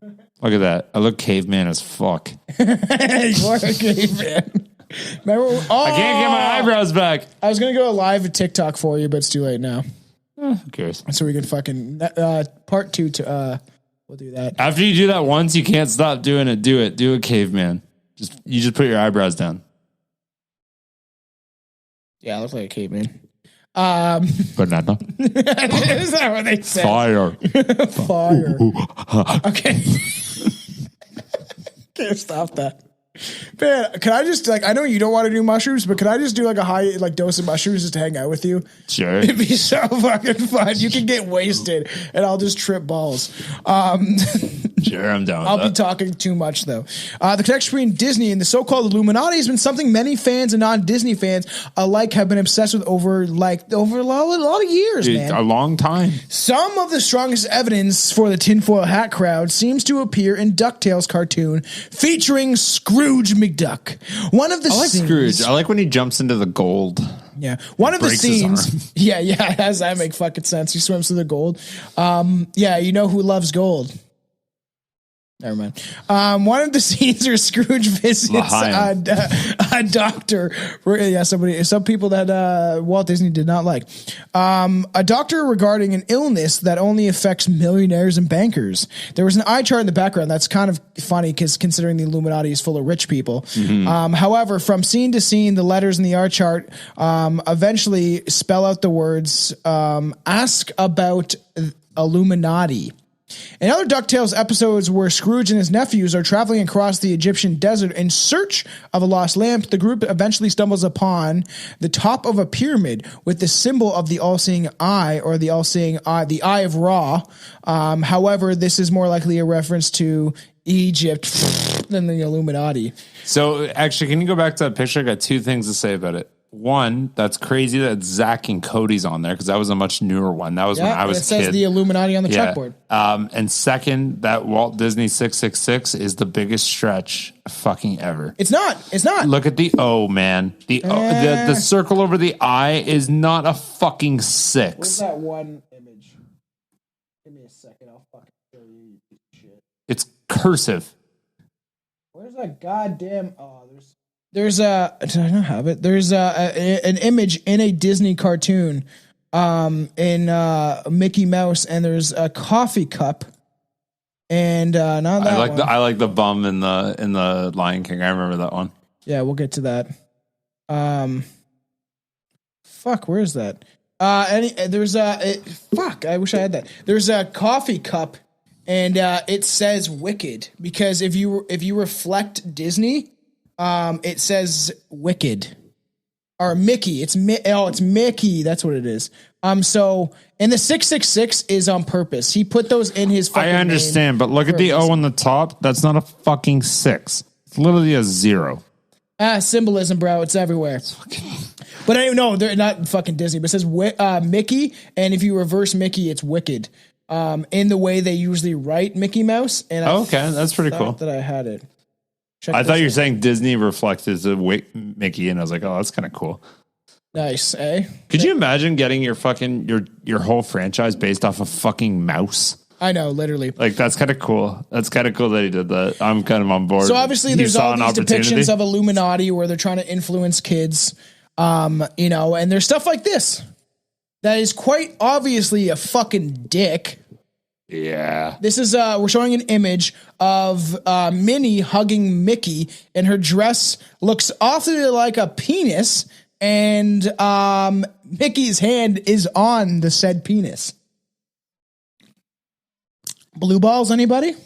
Look at that. I look caveman as fuck. You are a caveman. Remember? I can't get my eyebrows back. I was going to go live at TikTok for you, but it's too late now. Who cares? So we can fucking part 2 to we'll do that. After you do that once, you can't stop doing it. Do it. Do a caveman. You just put your eyebrows down. Yeah, I look like a caveman. Banana. Is that what they said? Fire. Fire. Okay. Can't stop that. Man, can I just I know you don't want to do mushrooms, but can I just do a high dose of mushrooms just to hang out with you? Sure. It'd be so fucking fun. You can get wasted and I'll just trip balls. Sure, I'm down with I'll that. be talking too much though. The connection between Disney and the so-called Illuminati has been something many fans and non-Disney fans alike have been obsessed with over a lot of years, man. A long time. Some of the strongest evidence for the tinfoil hat crowd seems to appear in DuckTales cartoon featuring Scrooge McDuck. One of the I like scenes, Scrooge. I like when he jumps into the gold. Yeah, one of the breaks his arm. scenes. Yeah, does that make fucking sense? He swims through the gold. Yeah, you know who loves gold? Never mind. One of the scenes where Scrooge visits a doctor. Yeah, some people that Walt Disney did not like. A doctor regarding an illness that only affects millionaires and bankers. There was an eye chart in the background. That's kind of funny because considering the Illuminati is full of rich people. However, from scene to scene, the letters in the eye chart eventually spell out the words, ask about Illuminati. In other DuckTales episodes where Scrooge and his nephews are traveling across the Egyptian desert in search of a lost lamp, the group eventually stumbles upon the top of a pyramid with the symbol of the all-seeing eye, or the all-seeing eye, the Eye of Ra. However, this is more likely a reference to Egypt than the Illuminati. So actually, can you go back to that picture? I got two things to say about it. One, that's crazy that Zach and Cody's on there because that was a much newer one. That was when I was a kid. It says the Illuminati on the chalkboard. And second, that Walt Disney 666 is the biggest stretch fucking ever. It's not. It's not. Look at the O, man. The circle over the I is not a fucking 6. Where's that one image? Give me a second. I'll fucking show you, you piece of shit. It's cursive. Where's that goddamn? Oh, there's a. Did I not have it? There's an image in a Disney cartoon, in Mickey Mouse, and there's a coffee cup, and not that I like the bum in the Lion King. I remember that one. Yeah, we'll get to that. Fuck, where is that? There's fuck. I wish I had that. There's a coffee cup, and it says "Wicked" because if you reflect Disney. It says Wicked or Mickey. It's Mickey. That's what it is. So, and the 666 is on purpose. He put those in his fucking I understand, but look at the O on the top. That's not a fucking 6. It's literally a 0. Symbolism, bro. It's everywhere. But I don't know. They're not fucking Disney, but it says Mickey. And if you reverse Mickey, it's Wicked. In the way they usually write Mickey Mouse. And okay, that's pretty cool. That I had it. I thought you were saying Disney reflected the Mickey, and I was like, oh, that's kind of cool. Nice, eh? Could you imagine getting your fucking your whole franchise based off a fucking mouse? I know, literally. Like, that's kind of cool. That's kind of cool that he did that. I'm kind of on board. So obviously there's all these depictions of Illuminati where they're trying to influence kids, and there's stuff like this that is quite obviously a fucking dick. Yeah. This is we're showing an image of Minnie hugging Mickey, and her dress looks awfully like a penis, and Mickey's hand is on the said penis. Blue balls, anybody?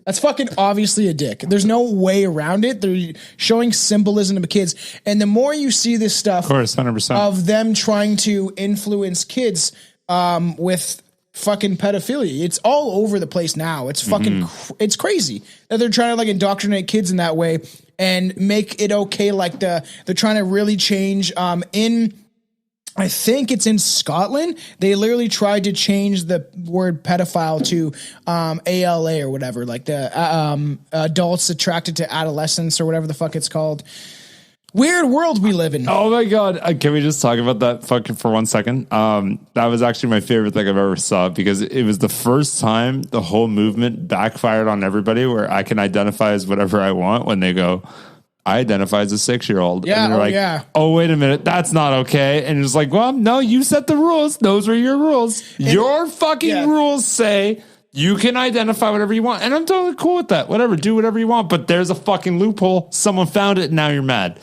That's fucking obviously a dick. There's no way around it. They're showing symbolism to kids, and the more you see this stuff, of course, 100% of them trying to influence kids with fucking pedophilia. It's all over the place now. It's fucking, it's crazy that they're trying to indoctrinate kids in that way and make it okay. They're trying to really change, I think it's in Scotland. They literally tried to change the word pedophile to, ALA or whatever, like the, adults attracted to adolescence or whatever the fuck it's called. Weird world we live in. Oh my God. Can we just talk about that fucking for 1 second? That was actually my favorite thing I've ever saw because it was the first time the whole movement backfired on everybody where I can identify as whatever I want when they go, I identify as a 6-year-old. Yeah. And they're oh, wait a minute. That's not okay. And it's like, well, no, you set the rules. Those were your rules. Your fucking rules say you can identify whatever you want. And I'm totally cool with that. Whatever. Do whatever you want. But there's a fucking loophole. Someone found it. And now you're mad.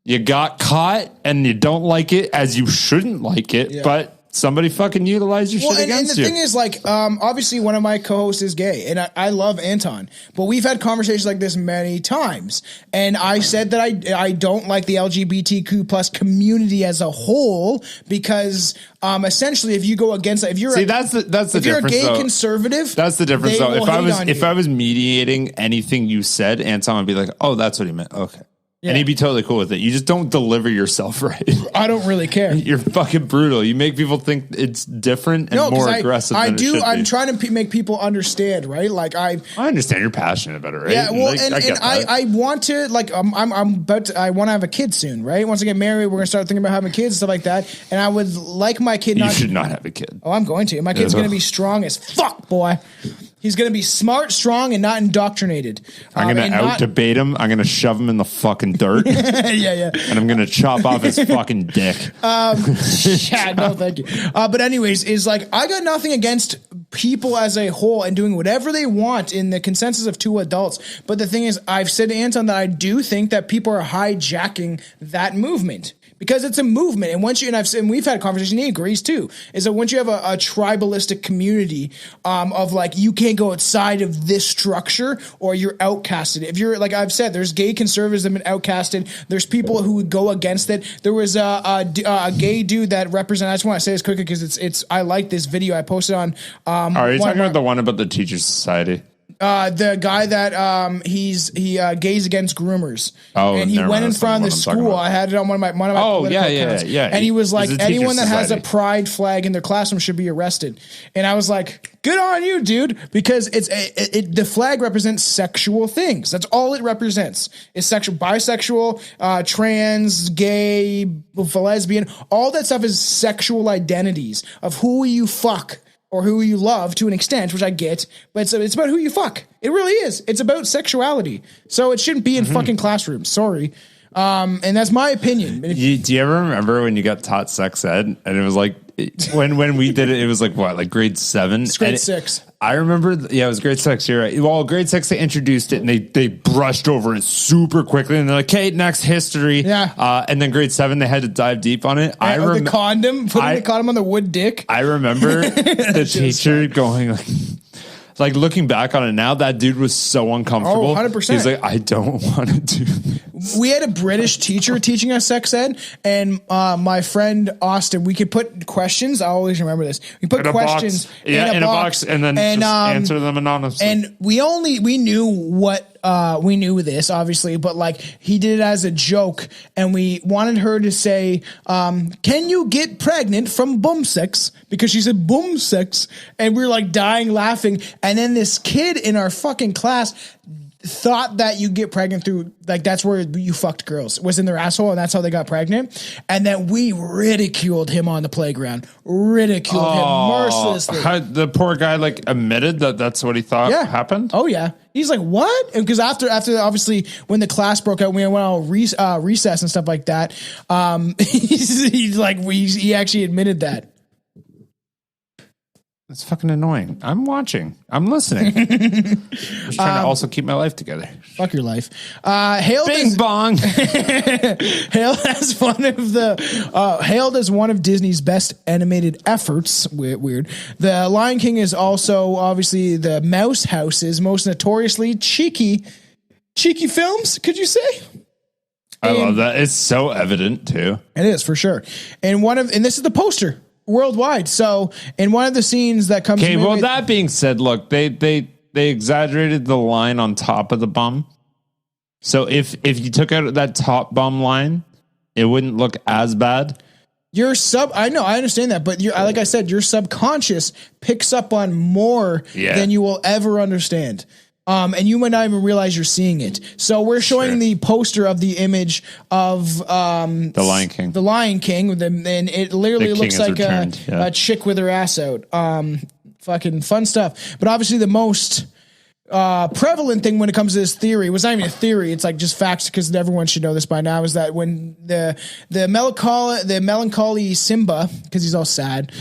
You got caught and you don't like it as you shouldn't like it. Yeah. But somebody fucking utilize your shit and against the you. thing is, like, obviously one of my co-hosts is gay, and I love Anton, but we've had conversations like this many times, and I said that I don't like the LGBTQ plus community as a whole because essentially if you go against that, if you're that's the if you're a difference, gay though. conservative, That's the difference, they though. will hate on If you. I was mediating anything you said, Anton would be like, "Oh, that's what he meant." Okay. And he'd be totally cool with it. You just don't deliver yourself right. I don't really care. You're fucking brutal. You make people think it's different and more aggressive. I than do. It should I'm be. trying to make people understand, right? Like I understand you're passionate about it, right? Yeah, well, I get that. I want to, like, I want to have a kid soon, right? Once I get married, we're gonna start thinking about having kids and stuff like that. And I would like my kid. You should not have a kid. Oh, I'm going to. My kid's gonna be strong as fuck, boy. He's going to be smart, strong, and not indoctrinated. I'm going to out-debate him. I'm going to shove him in the fucking dirt. yeah. And I'm going to chop off his fucking dick. Yeah, no, thank you. But anyways, is like, I got nothing against people as a whole and doing whatever they want in the consensus of two adults. But the thing is, I've said to Anton that I do think that people are hijacking that movement. Because it's a movement, and once you and we've had a conversation. He agrees too. Is that once you have a tribalistic community of like you can't go outside of this structure or you're outcasted. If you're like I've said, there's gay conservatives that have been outcasted. There's people who would go against it. There was a gay dude that represented. I just want to say this quickly because it's I like this video I posted on. Are you talking about the one about the Teachers Society? The guy that he gays against groomers. Oh, and he went in front of the school. I had it on one of my political accounts. Yeah. And he was like, anyone that has a society. pride flag in their classroom should be arrested. And I was like, good on you, dude, because the flag represents sexual things. That's all it represents. It's sexual, bisexual, trans, gay, lesbian. All that stuff is sexual identities of who you fuck. Or who you love to an extent, which I get, but it's about who you fuck. It really is. It's about sexuality. So it shouldn't be in fucking classrooms. Sorry. And that's my opinion. Do you ever remember when you got taught sex ed and it was like when we did it, it was like what, like grade 7? It's grade 6. I remember, it was grade 6. You're right. Well, grade 6, they introduced it and they brushed over it super quickly and they're like, okay, next history. Yeah. And then grade 7, they had to dive deep on it. The condom, putting the condom on the wood dick. I remember the teacher going like looking back on it now, that dude was so uncomfortable. Oh, 100%. He's like, I don't want to do this. We had a British teacher teaching us sex ed, and my friend Austin, we could put questions. I always remember this. We put questions in a box and then just answer them anonymously. And we knew this, obviously, but like he did it as a joke, and we wanted her to say, can you get pregnant from bum sex? Because she said bum sex, and we were like dying laughing. And then this kid in our fucking class thought that you get pregnant through, like, that's where you fucked girls, was in their asshole, and that's how they got pregnant. And then we ridiculed him on the playground, ridiculed him mercilessly. The poor guy like admitted that that's what he thought happened. Oh yeah, he's like, what? Because after obviously when the class broke out, we went on recess and stuff like that. He actually admitted that. It's fucking annoying. I'm watching. I'm listening. Just trying to also keep my life together. Fuck your life. Hailed Bing bong. hailed as one of Disney's best animated efforts. Weird. The Lion King is also obviously the Mouse House's most notoriously cheeky films. Could you say? I love that. It's so evident too. It is for sure. And this is the poster. Worldwide. So in one of the scenes that comes. Okay. Well, that being said, look, they exaggerated the line on top of the bum. So if you took out that top bum line, it wouldn't look as bad. I know, I understand that, but like I said, your subconscious picks up on more than you will ever understand. And you might not even realize you're seeing it. So we're showing the poster of the image of the Lion King. The Lion King, and it literally looks like a chick with her ass out. Fucking fun stuff. But obviously the most prevalent thing when it comes to this theory was not even a theory. It's like just facts, because everyone should know this by now, is that when the melancholy Simba, because he's all sad,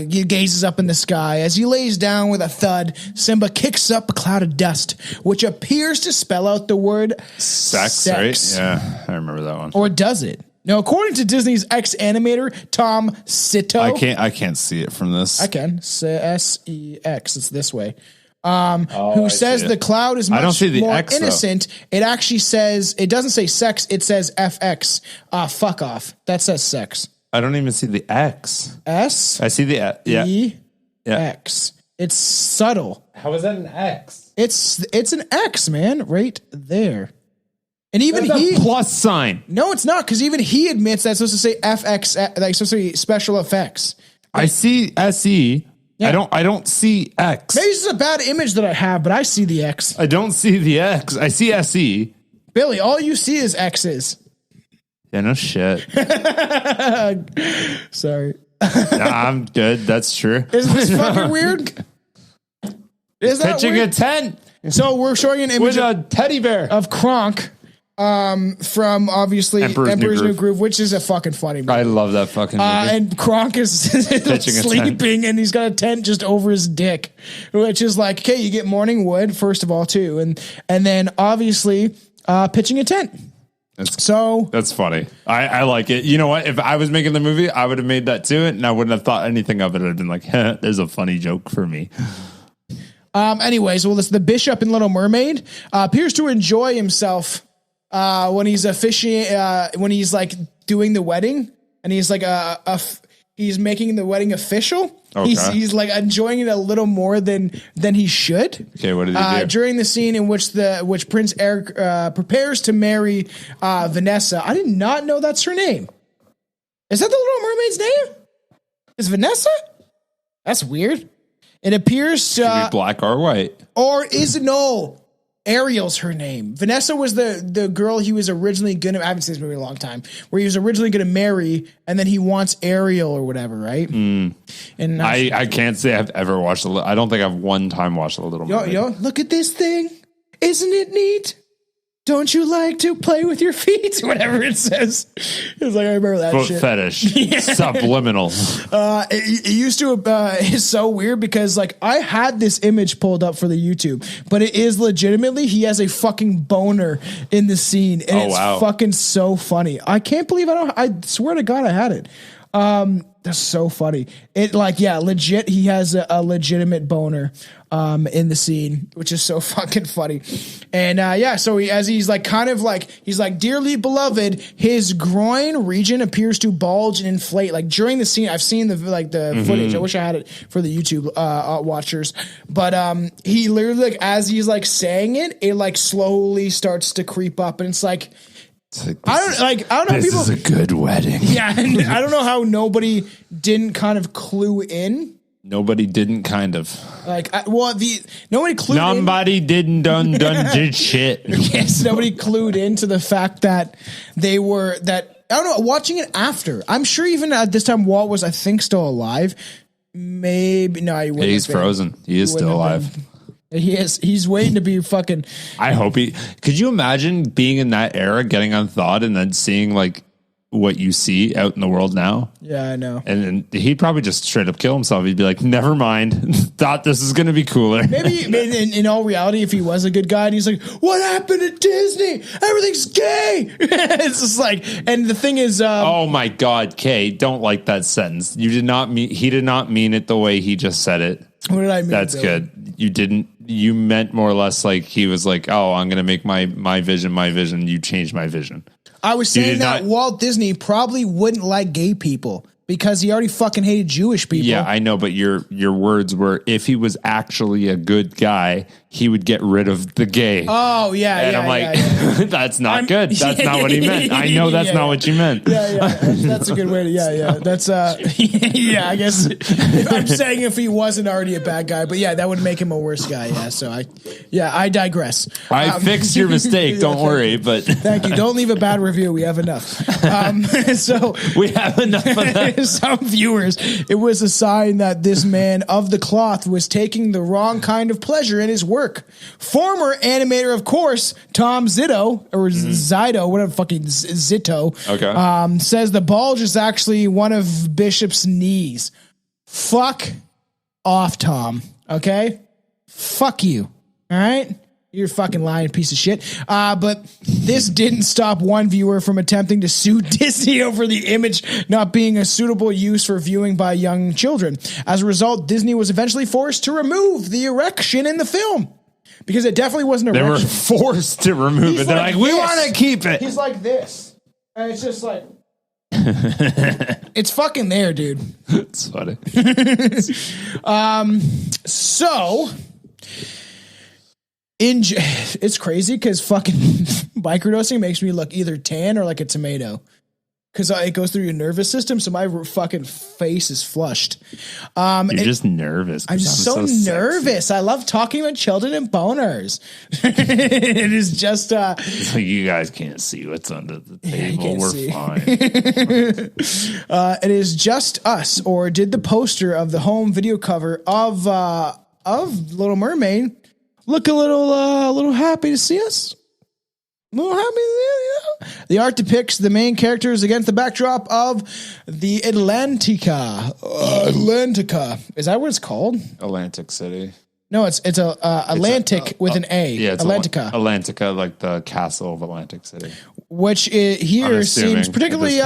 he gazes up in the sky. As he lays down with a thud, Simba kicks up a cloud of dust, which appears to spell out the word sex. Right? Yeah, I remember that one. Or does it? Now, according to Disney's ex-animator, Tom Sito. I can't see it from this. I can. S-E-X. It's this way. Who says the cloud is much more X, innocent. It actually says, it doesn't say sex, it says FX. Fuck off. That says sex. I don't even see the X. S? I see the X. It's subtle. How is that an X? It's an X, man, right there. And even That's a plus sign. No, it's not, because even he admits that's supposed to say FX, like supposed to be special effects. I see SE. Yeah. I don't see X. Maybe this is a bad image that I have, but I see the X. I don't see the X. I see SE. Billy, all you see is X's. Yeah, no shit. Sorry. I'm good. That's true. Isn't this fucking weird? Is that Pitching weird? a tent. So we're showing an image with a teddy bear of Kronk from obviously Emperor's New Groove, which is a fucking funny movie. I love that fucking movie. And Kronk is sleeping and he's got a tent just over his dick, which is like, okay, you get morning wood, first of all, too. And then obviously pitching a tent. That's funny. I like it. You know what? If I was making the movie, I would have made that too, and I wouldn't have thought anything of it. I'd been like, there's a funny joke for me. Anyways, well, the bishop in Little Mermaid appears to enjoy himself when he's when he's like doing the wedding, and he's like he's making the wedding official. Okay. He's like enjoying it a little more than he should. Okay, what did he do? During the scene in which Prince Eric prepares to marry Vanessa. I did not know that's her name. Is that the Little Mermaid's name? Is Vanessa? That's weird. It appears to be black or white. Or is it no? Ariel's her name. Vanessa was the girl he was originally gonna. I haven't seen this movie in a long time. Where he was originally gonna marry, and then he wants Ariel or whatever, right? And I can't say I've ever watched I don't think I've one time watched The Little Mermaid. Yo, look at this thing. Isn't it neat? Don't you like to play with your feet? Whatever it says. It's like, I remember that Foot shit. fetish. Yeah. Subliminal. It used to, it's so weird because like I had this image pulled up for the YouTube, but it is legitimately, he has a fucking boner in the scene. And it's fucking so funny. I can't believe I swear to God I had it. That's so funny. It like, yeah, legit. He has a legitimate boner, in the scene, which is so fucking funny. And, so he's like, dearly beloved, his groin region appears to bulge and inflate. Like during the scene, I've seen the footage. I wish I had it for the YouTube, watchers, but, he literally, like, as he's like saying it, it like slowly starts to creep up, and it's like, I don't know. This is a good wedding. Yeah, and I don't know how nobody didn't kind of clue in. Nobody didn't kind of nobody clued in. Nobody didn't did shit. Yes, nobody clued into the fact that they were I don't know. Watching it after, I'm sure even at this time Walt was, I think, still alive. Maybe no, he wouldn't. He's frozen. He is still alive. He is. He's waiting to be fucking. I hope he. Could you imagine being in that era, getting unthawed, and then seeing like what you see out in the world now? Yeah, I know. And then he'd probably just straight up kill himself. He'd be like, "Never mind. Thought this was going to be cooler." Maybe in all reality, if he was a good guy, and he's like, "What happened to Disney? Everything's gay." It's just like, and the thing is, oh my God, Kay, don't like that sentence. You did not mean. He did not mean it the way he just said it. What did I mean? That's good. You didn't. You meant more or less like he was like, "Oh, I'm going to make my vision my vision." You changed my vision. I was saying that Walt Disney probably wouldn't like gay people because he already fucking hated Jewish people. Yeah, I know, but your words were, if he was actually a good guy, he would get rid of the gay. Oh, yeah. And I'm like, that's not good. That's not what he meant. I know that's not what you meant. Yeah. That's a good way to, That's, I guess I'm saying if he wasn't already a bad guy, but yeah, that would make him a worse guy. Yeah. So I digress. I fixed your mistake. Don't worry, but thank you. Don't leave a bad review. We have enough. So we have enough of that. Some viewers, it was a sign that this man of the cloth was taking the wrong kind of pleasure in his work. Former animator, of course, Tom Zito, or Zito, whatever fucking Zito, says the bulge is actually one of Bishop's knees. Fuck off, Tom. Okay? Fuck you. All right? You're a fucking lying piece of shit. But this didn't stop one viewer from attempting to sue Disney over the image not being a suitable use for viewing by young children. As a result, Disney was eventually forced to remove the erection in the film. Because it definitely wasn't They erection. were forced to remove it. They're like, we want to keep it. He's like this. And it's just like... it's fucking there, dude. It's funny. So... it's crazy because fucking microdosing makes me look either tan or like a tomato because it goes through your nervous system. So my fucking face is flushed. You're just nervous. I'm just so nervous. Sexy. I love talking about children and boners. It is just it's like you guys can't see what's under the table. We're see. fine. It is just us. Or did the poster of the home video cover of Little Mermaid look a little happy to see us? A little happy to see us, The art depicts the main characters against the backdrop of the Atlantica. Atlantica. Is that what it's called? Atlantic City. No, it's Atlantic with an A. Yeah, it's Atlantica. Atlantica, like the castle of Atlantic City. Which here seems particularly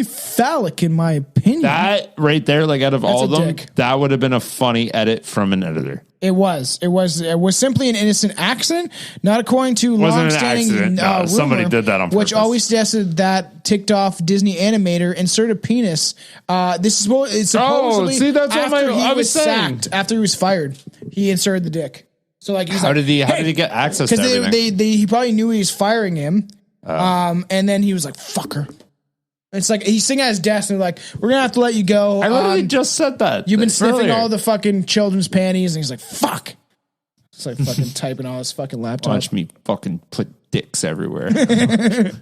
phallic in my opinion. That right there, like out of all of them, dick. that would have been a funny edit from an editor. It was simply an innocent accident, not according to Wasn't long-standing an accident. No, rumor, somebody did that on purpose. which always suggested that ticked off Disney animator inserted penis. This is it's supposedly see, that's what after I he was saying. sacked, after he was fired, he inserted the dick. So like, he's How like, did he get access to everything? Because he probably knew he was firing him, and then he was like, "Fucker." It's like he's sitting at his desk and they're like, "We're gonna have to let you go." I literally just said that. You've been sniffing earlier. all the fucking children's panties, and he's like, "Fuck." It's like fucking typing on his fucking laptop. Watch me fucking put dicks everywhere. It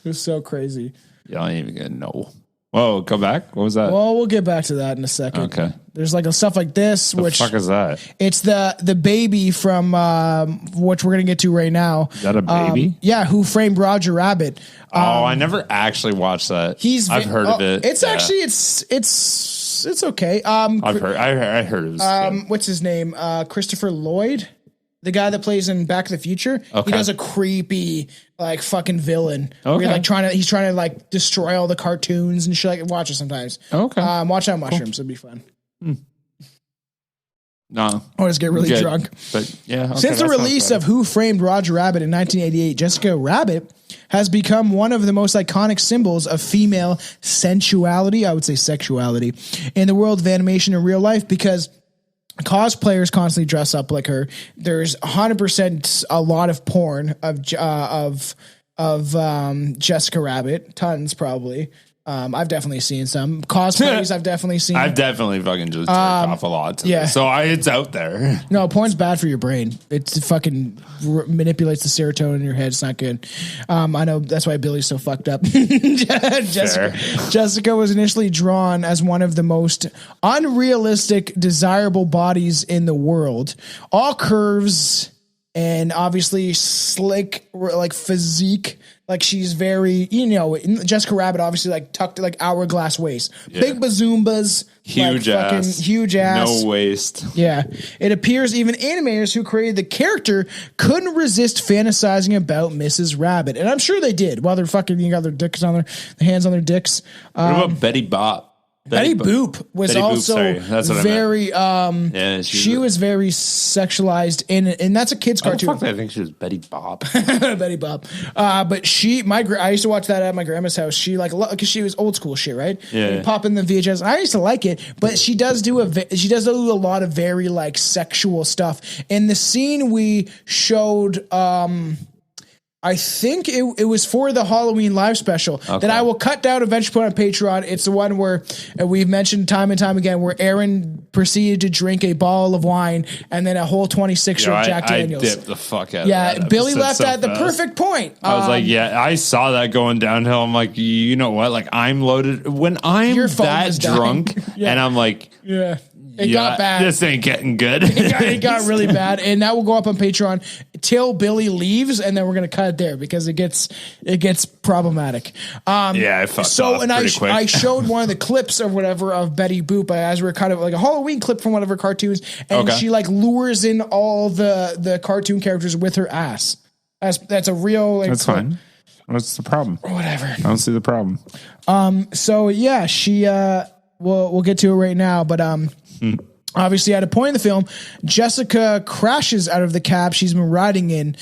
was so crazy. Y'all ain't even gonna know. Whoa, go back. What was that? Well, we'll get back to that in a second. Okay. There's like stuff like this, The which fuck is that? it's the baby from which we're gonna get to right now. Is that a baby? Yeah, Who Framed Roger Rabbit? I never actually watched that. I've heard of it. It's Yeah. actually it's okay. I've heard. I heard it was good. What's his name? Christopher Lloyd, the guy that plays in Back to the Future. Okay. He does a creepy like fucking villain. Okay. Where he's trying to like destroy all the cartoons and shit. Like, watch it sometimes. Okay. Watch out mushrooms. It'd be fun. No. Or just get really Good. drunk. But yeah. Okay, Since the that sounds release bad. of Who Framed Roger Rabbit in 1988, Jessica Rabbit has become one of the most iconic symbols of female sensuality, I would say sexuality, in the world of animation in real life because cosplayers constantly dress up like her. There's 100% a lot of porn of Jessica Rabbit, tons probably. I've definitely seen some cosplays. I've definitely seen. I've definitely fucking just turned off a lot. yeah. So it's out there. No, porn's bad for your brain. It fucking manipulates the serotonin in your head. It's not good. I know that's why Billy's so fucked up. Jessica was initially drawn as one of the most unrealistic, desirable bodies in the world. All curves and obviously slick, like physique. Like she's very, Jessica Rabbit obviously like tucked like hourglass waist, big bazoombas, Huge like, ass. fucking huge ass, No waist. Yeah, it appears even animators who created the character couldn't resist fantasizing about Mrs. Rabbit, and I'm sure they did. While they're fucking, got their dicks on their hands on their dicks. What about Betty Boop? Betty Boop was Betty Boop, also sorry. That's what I very. Yeah, she was very sexualized, and that's a kid's Why the cartoon. fuck did I think she was Betty Boop? Betty Bob. But I used to watch that at my grandma's house. She because she was old school shit, right? Yeah. You pop in the VHS. I used to like it, but she does do a lot of very like sexual stuff. In the scene we showed, I think it was for the Halloween live special that I will cut down eventually put on Patreon. It's the one where we've mentioned time and time again where Aaron proceeded to drink a bottle of wine and then a whole 26 of Jack Daniels. I dipped the fuck out of Yeah, that Billy episode left so at the fast. perfect point. I was like, yeah, I saw that going downhill. I'm like, you know what? Like, I'm loaded. When I'm Your phone that was dying. drunk Yeah. and I'm like, yeah. It got bad. This ain't getting good. It got really bad, and that will go up on Patreon till Billy leaves, and then we're gonna cut it there because it gets problematic. I fucked off pretty quick. I showed one of the clips or whatever of Betty Boop as we're kind of like a Halloween clip from one of her cartoons, and she like lures in all the cartoon characters with her ass. That's a real. Like, that's fine. What's the problem? Whatever. I don't see the problem. So yeah, she. We'll get to it right now, but obviously at a point in the film, Jessica crashes out of the cab she's been riding in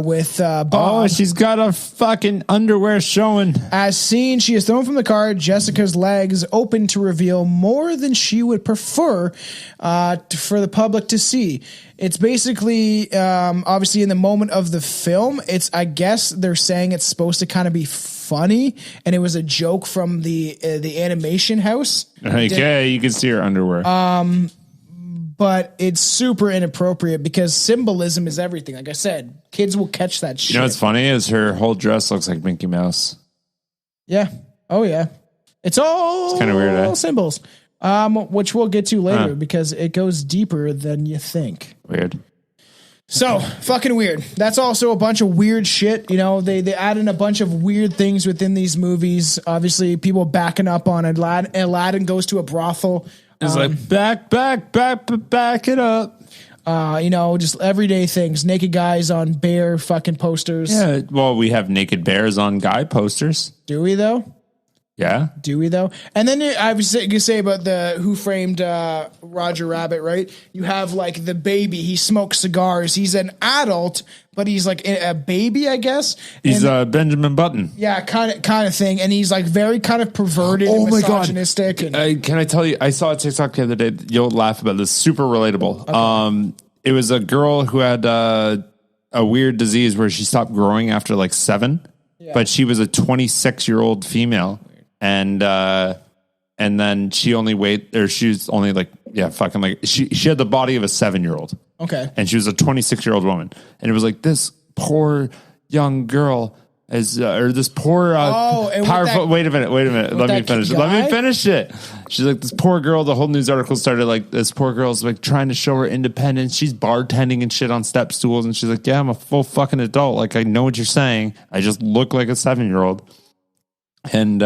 with Bob. Oh, she's got a fucking underwear showing. As seen, she is thrown from the car. Jessica's legs open to reveal more than she would prefer for the public to see. It's basically, obviously in the moment of the film, I guess they're saying it's supposed to kind of be funny, and it was a joke from the animation house. Okay, you can see her underwear. But it's super inappropriate because symbolism is everything. Like I said, kids will catch that shit. You know what's funny is her whole dress looks like Mickey Mouse. Yeah. Oh yeah. It's kind of weird, symbols. Which we'll get to later because it goes deeper than you think. Weird. So fucking weird. That's also a bunch of weird shit. You know, they add in a bunch of weird things within these movies. Obviously, people backing up on Aladdin. Aladdin goes to a brothel. It's like back it up. You know, just everyday things. Naked guys on bear fucking posters. Yeah. Well, we have naked bears on guy posters. Do we though? Yeah. Do we though? And then I was going to say about the Who Framed Roger Rabbit, right? You have like the baby. He smokes cigars. He's an adult, but he's like a baby, I guess. He's Benjamin Button. Yeah, kind of thing. And he's like very kind of perverted and misogynistic. And can I tell you, I saw a TikTok the other day. You'll laugh about this. Super relatable. Okay. It was a girl who had a weird disease where she stopped growing after like 7, but she was a 26-year-old female. And then she only she's only like, fucking like, she had the body of a 7-year-old. Okay. And she was a 26-year-old woman. And it was like, this poor young girl or this poor, powerful, wait a minute. Let me finish it. She's like, this poor girl, the whole news article started like, this poor girl's like trying to show her independence. She's bartending and shit on step stools. And she's like, yeah, I'm a full fucking adult. Like, I know what you're saying. I just look like a 7-year-old. And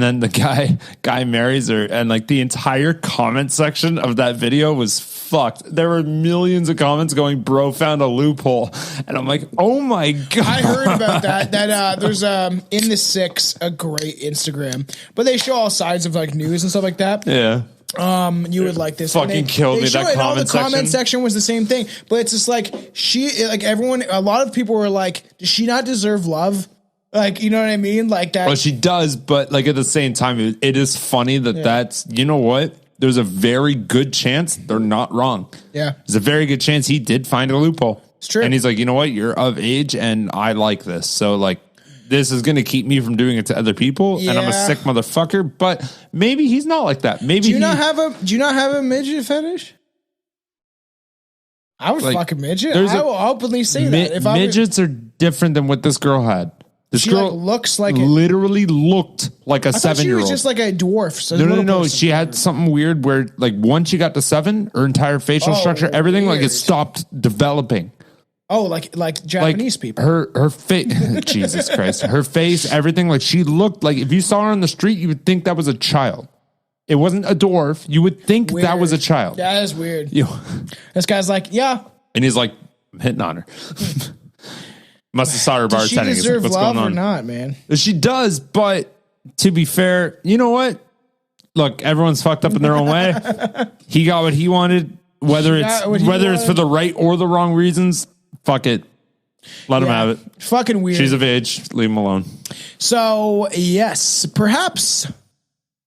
then the guy marries her, and like the entire comment section of that video was fucked. There were millions of comments going, bro found a loophole. And I'm like, oh my God. I heard about that. There's In the Six, a great Instagram, but they show all sides of like news and stuff like that. Yeah. You would like this. Fucking killed me. That comment section. The comment section was the same thing, but it's just like a lot of people were like, does she not deserve love? Like, you know what I mean? Like that. Well, she does, but like at the same time, it is funny that's, you know what? There's a very good chance they're not wrong. Yeah. There's a very good chance he did find a loophole. It's true. And he's like, you know what? You're of age and I like this. So like, this is going to keep me from doing it to other people. Yeah. And I'm a sick motherfucker, but maybe he's not like that. Maybe do you not have a midget fetish? I would fuck a midget. I will openly say that. If midgets are different than what this girl had. This girl looks like literally looked like a 7-year-old. She was just like a dwarf. So no. She had something weird where, like, once she got to 7, her entire facial structure, everything, like, it stopped developing. Oh, like Japanese people. Her face, Jesus Christ, her face, everything. Like, she looked like if you saw her on the street, you would think that was a child. It wasn't a dwarf. You would think that was a child. That is weird. This guy's like, yeah, and he's like, I'm hitting on her. Must have saw her bartending. Does she deserve what's love going on? Or not, man? She does, but to be fair, you know what? Look, everyone's fucked up in their own way. He got what he wanted, whether it's for the right or the wrong reasons. Fuck it. Let him have it. Fucking weird. She's of age. Leave him alone. So, yes, perhaps,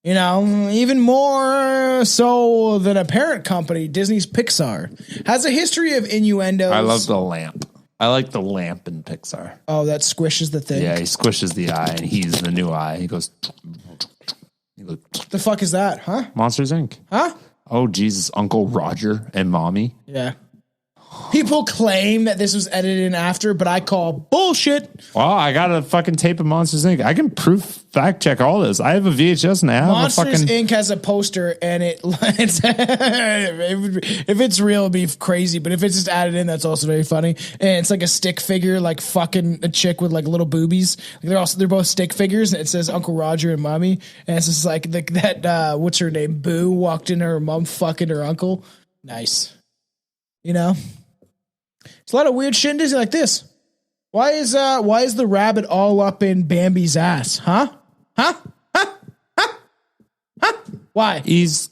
you know, even more so than a parent company, Disney's Pixar has a history of innuendos. I love the lamp. I like the lamp in Pixar. Oh, that squishes the thing. Yeah, he squishes the eye, and he's the new eye. He goes. The fuck is that, huh? Monsters Inc. Huh? Oh, Jesus, Uncle Roger and Mommy. Yeah. People claim that this was edited in after, but I call bullshit. Well, I got a fucking tape of Monsters Inc. I can fact check all this. I have a VHS and I have Monsters Inc. has a poster, and it's if it's real, it'd be crazy. But if it's just added in, that's also very funny. And it's like a stick figure, like fucking a chick with like little boobies. They're both stick figures, and it says Uncle Roger and Mommy, and it's just like that. What's her name? Boo walked in, her mom fucking her uncle. Nice, you know. It's a lot of weird shit in Disney like this. Why is the rabbit all up in Bambi's ass? Huh? Why? He's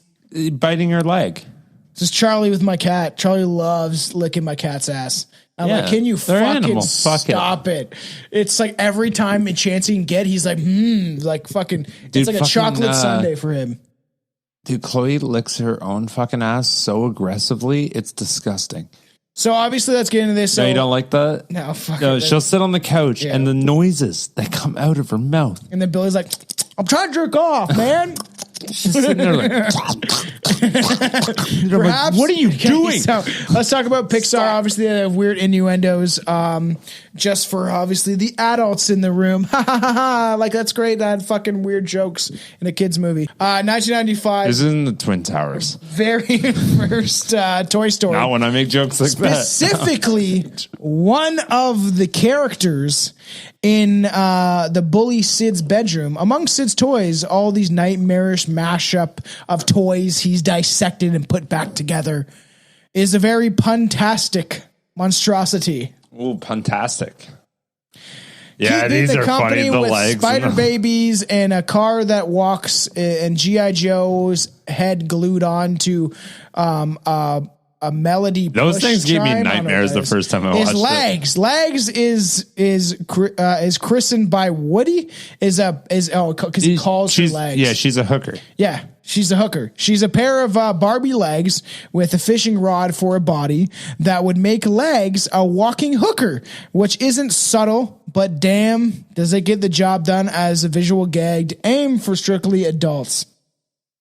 biting her leg. This is Charlie with my cat. Charlie loves licking my cat's ass. I'm like, can you fucking stop it? It's like every time a chance he can get, he's like, like fucking, dude, it's like a chocolate sundae for him. Dude, Chloe licks her own fucking ass so aggressively, it's disgusting. So obviously let's get into this. So, no, you don't like that? No, fuck no, she'll sit on the couch and the noises that come out of her mouth. And then Billy's like, I'm trying to jerk off, man. She's sitting there like, perhaps, what are you doing? So let's talk about Pixar. Obviously, they have weird innuendos, just for obviously the adults in the room. Like, that's great. I had fucking weird jokes in a kid's movie. 1995. This is in the Twin Towers. Very first Toy Story. Not when I make jokes like Specifically, one of the characters in the bully Sid's bedroom, among Sid's toys, all these nightmarish mashup of toys he's dissected and put back together, is a very puntastic monstrosity. Ooh, puntastic. Yeah, Keeping these the are company funny. The with legs, spider babies and a car that walks, and G.I. Joe's head glued on to a melody. Those things gave me nightmares the first time I watched it. Legs is christened by Woody. Because he calls her legs. Yeah, she's a hooker. Yeah, she's a hooker. She's a pair of Barbie legs with a fishing rod for a body that would make legs a walking hooker, which isn't subtle, but damn, does it get the job done as a visual gag aimed for strictly adults.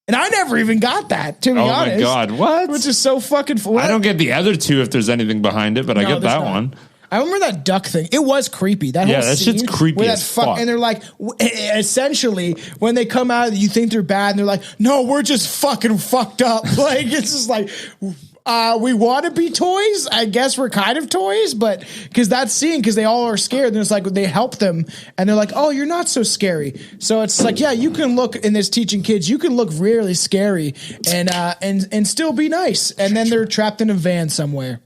And I never even got that, to be honest. Oh my God, what? Which is so fucking fun. I don't get the other two if there's anything behind it, but I get that one. I remember that duck thing. It was creepy. That whole scene shit's creepy as fuck. And they're like, essentially, when they come out, you think they're bad, and they're like, no, we're just fucking fucked up. Like, it's just like, we want to be toys. I guess we're kind of toys, but because that scene, because they all are scared, and it's like they help them, and they're like, oh, you're not so scary. So it's like, yeah, you can look in this teaching kids, you can look really scary and still be nice. And then they're trapped in a van somewhere.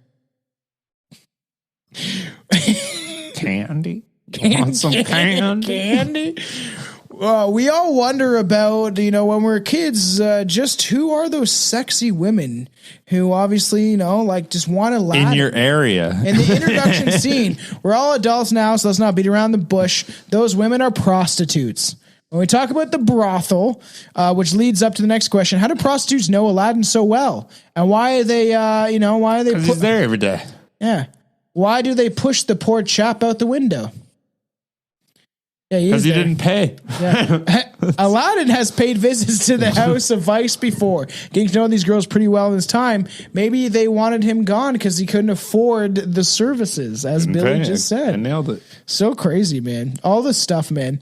Candy? You want some candy? Candy? We all wonder about, when we're kids, just who are those sexy women who obviously, like just want to laugh in your area. In the introduction scene, we're all adults now, so let's not beat around the bush. Those women are prostitutes. When we talk about the brothel, which leads up to the next question, how do prostitutes know Aladdin so well? And why are they, why are they? Because he's there every day. Yeah. Why do they push the poor chap out the window? Yeah, because he didn't pay. Yeah. Aladdin has paid visits to the House of Vice before, getting to know these girls pretty well in his time. Maybe they wanted him gone because he couldn't afford the services, as Billy just said. I nailed it. So crazy, man. All this stuff, man.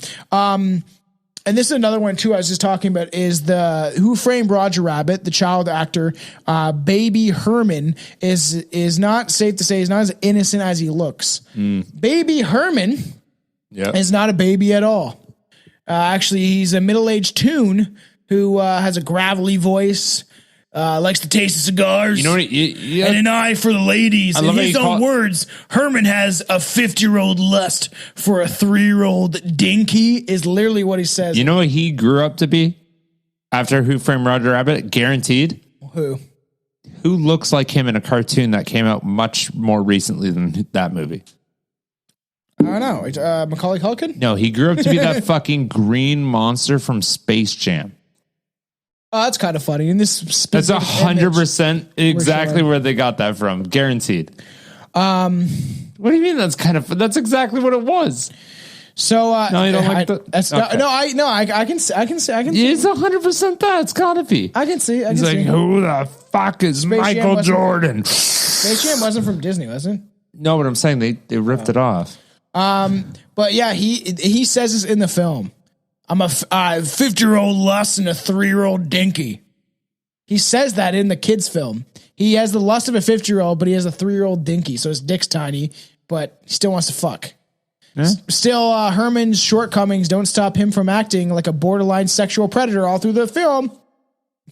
And this is another one too I was just talking about, is the Who Framed Roger Rabbit, the child actor, Baby Herman is not, safe to say, is not as innocent as he looks. Baby Herman is not a baby at all. Actually, he's a middle-aged toon who has a gravelly voice, likes to taste the cigars, and an eye for the ladies. In his own words, Herman has a 50-year-old lust for a 3-year-old dinky, is literally what he says. You know what he grew up to be after Who Framed Roger Rabbit? Guaranteed. Who looks like him in a cartoon that came out much more recently than that movie? I don't know. Macaulay Culkin? No, he grew up to be that fucking green monster from Space Jam. Oh, that's kind of funny. And this that's 100% exactly where they got that from. Guaranteed. What do you mean? That's exactly what it was. So No, you don't like the- that's okay. I can see. It's 100% that. It's gotta be. I can see. He's like, who the fuck is Jam Michael wasn't- Jordan? Space Jam wasn't from Disney, was it? No, but I'm saying they ripped it off. But yeah, he says this in the film. I'm a 50-year-old lust and a 3-year-old dinky. He says that in the kids' film. He has the lust of a 50-year-old, but he has a 3-year-old dinky, so his dick's tiny, but he still wants to fuck. Yeah. Still, Herman's shortcomings don't stop him from acting like a borderline sexual predator all through the film.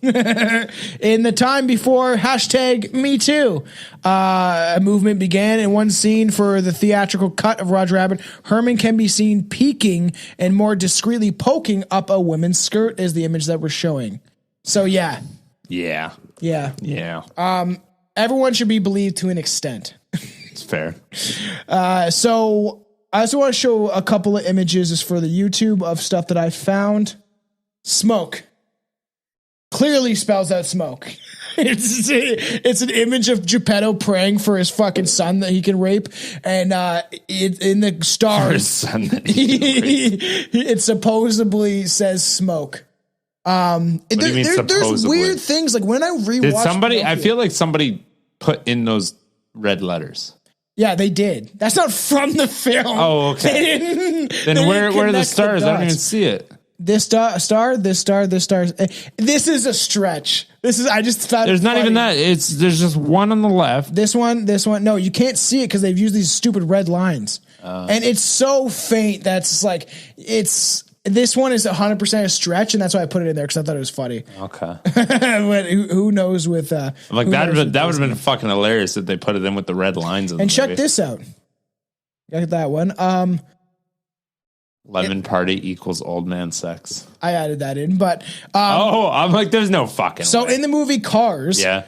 In the time before #MeToo, a movement began in one scene for the theatrical cut of Roger Rabbit. Herman can be seen peeking and more discreetly poking up a woman's skirt is the image that we're showing. So yeah. Everyone should be believed to an extent. It's fair. So I also want to show a couple of images just for the YouTube of stuff that I found. Smoke. Clearly spells out smoke. It's an image of Geppetto praying for his fucking son that he can rape, and in the stars, it supposedly says smoke. There's weird things like when I rewatch. Did somebody? I feel like somebody put in those red letters. Yeah, they did. That's not from the film. Oh, okay. Then where are the stars? I don't even see it. This star. This is a stretch. I just thought there's not even that. There's just one on the left. This one. No, you can't see it because they've used these stupid red lines, and it's so faint that's like This one is 100% a stretch, and that's why I put it in there because I thought it was funny. Okay, but who knows with like that would have been fucking hilarious if they put it in with the red lines. And check this out. Check that one. Lemon party equals old man sex. I added that in, but I'm like, there's no fucking so way. In the movie Cars, yeah,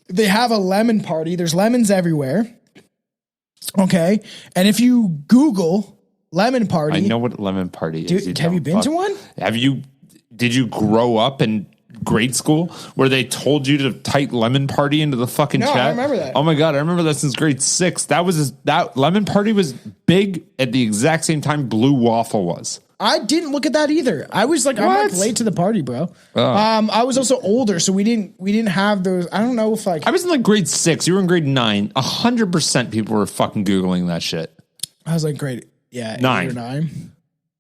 they have a lemon party. There's lemons everywhere. Okay, and if you Google lemon party, I know what lemon party is. Dude, have you been to one? Did you grow up in grade school where they told you to type lemon party into the fucking chat? I remember that. Oh my God. I remember that since grade 6. That lemon party was big at the exact same time Blue Waffle was. I didn't look at that either. I was like, I'm like late to the party, bro. Oh. I was also older, so we didn't have those. I don't know if like I was in like grade 6. You were in grade 9. 100% people were fucking Googling that shit. I was like grade 8 or 9.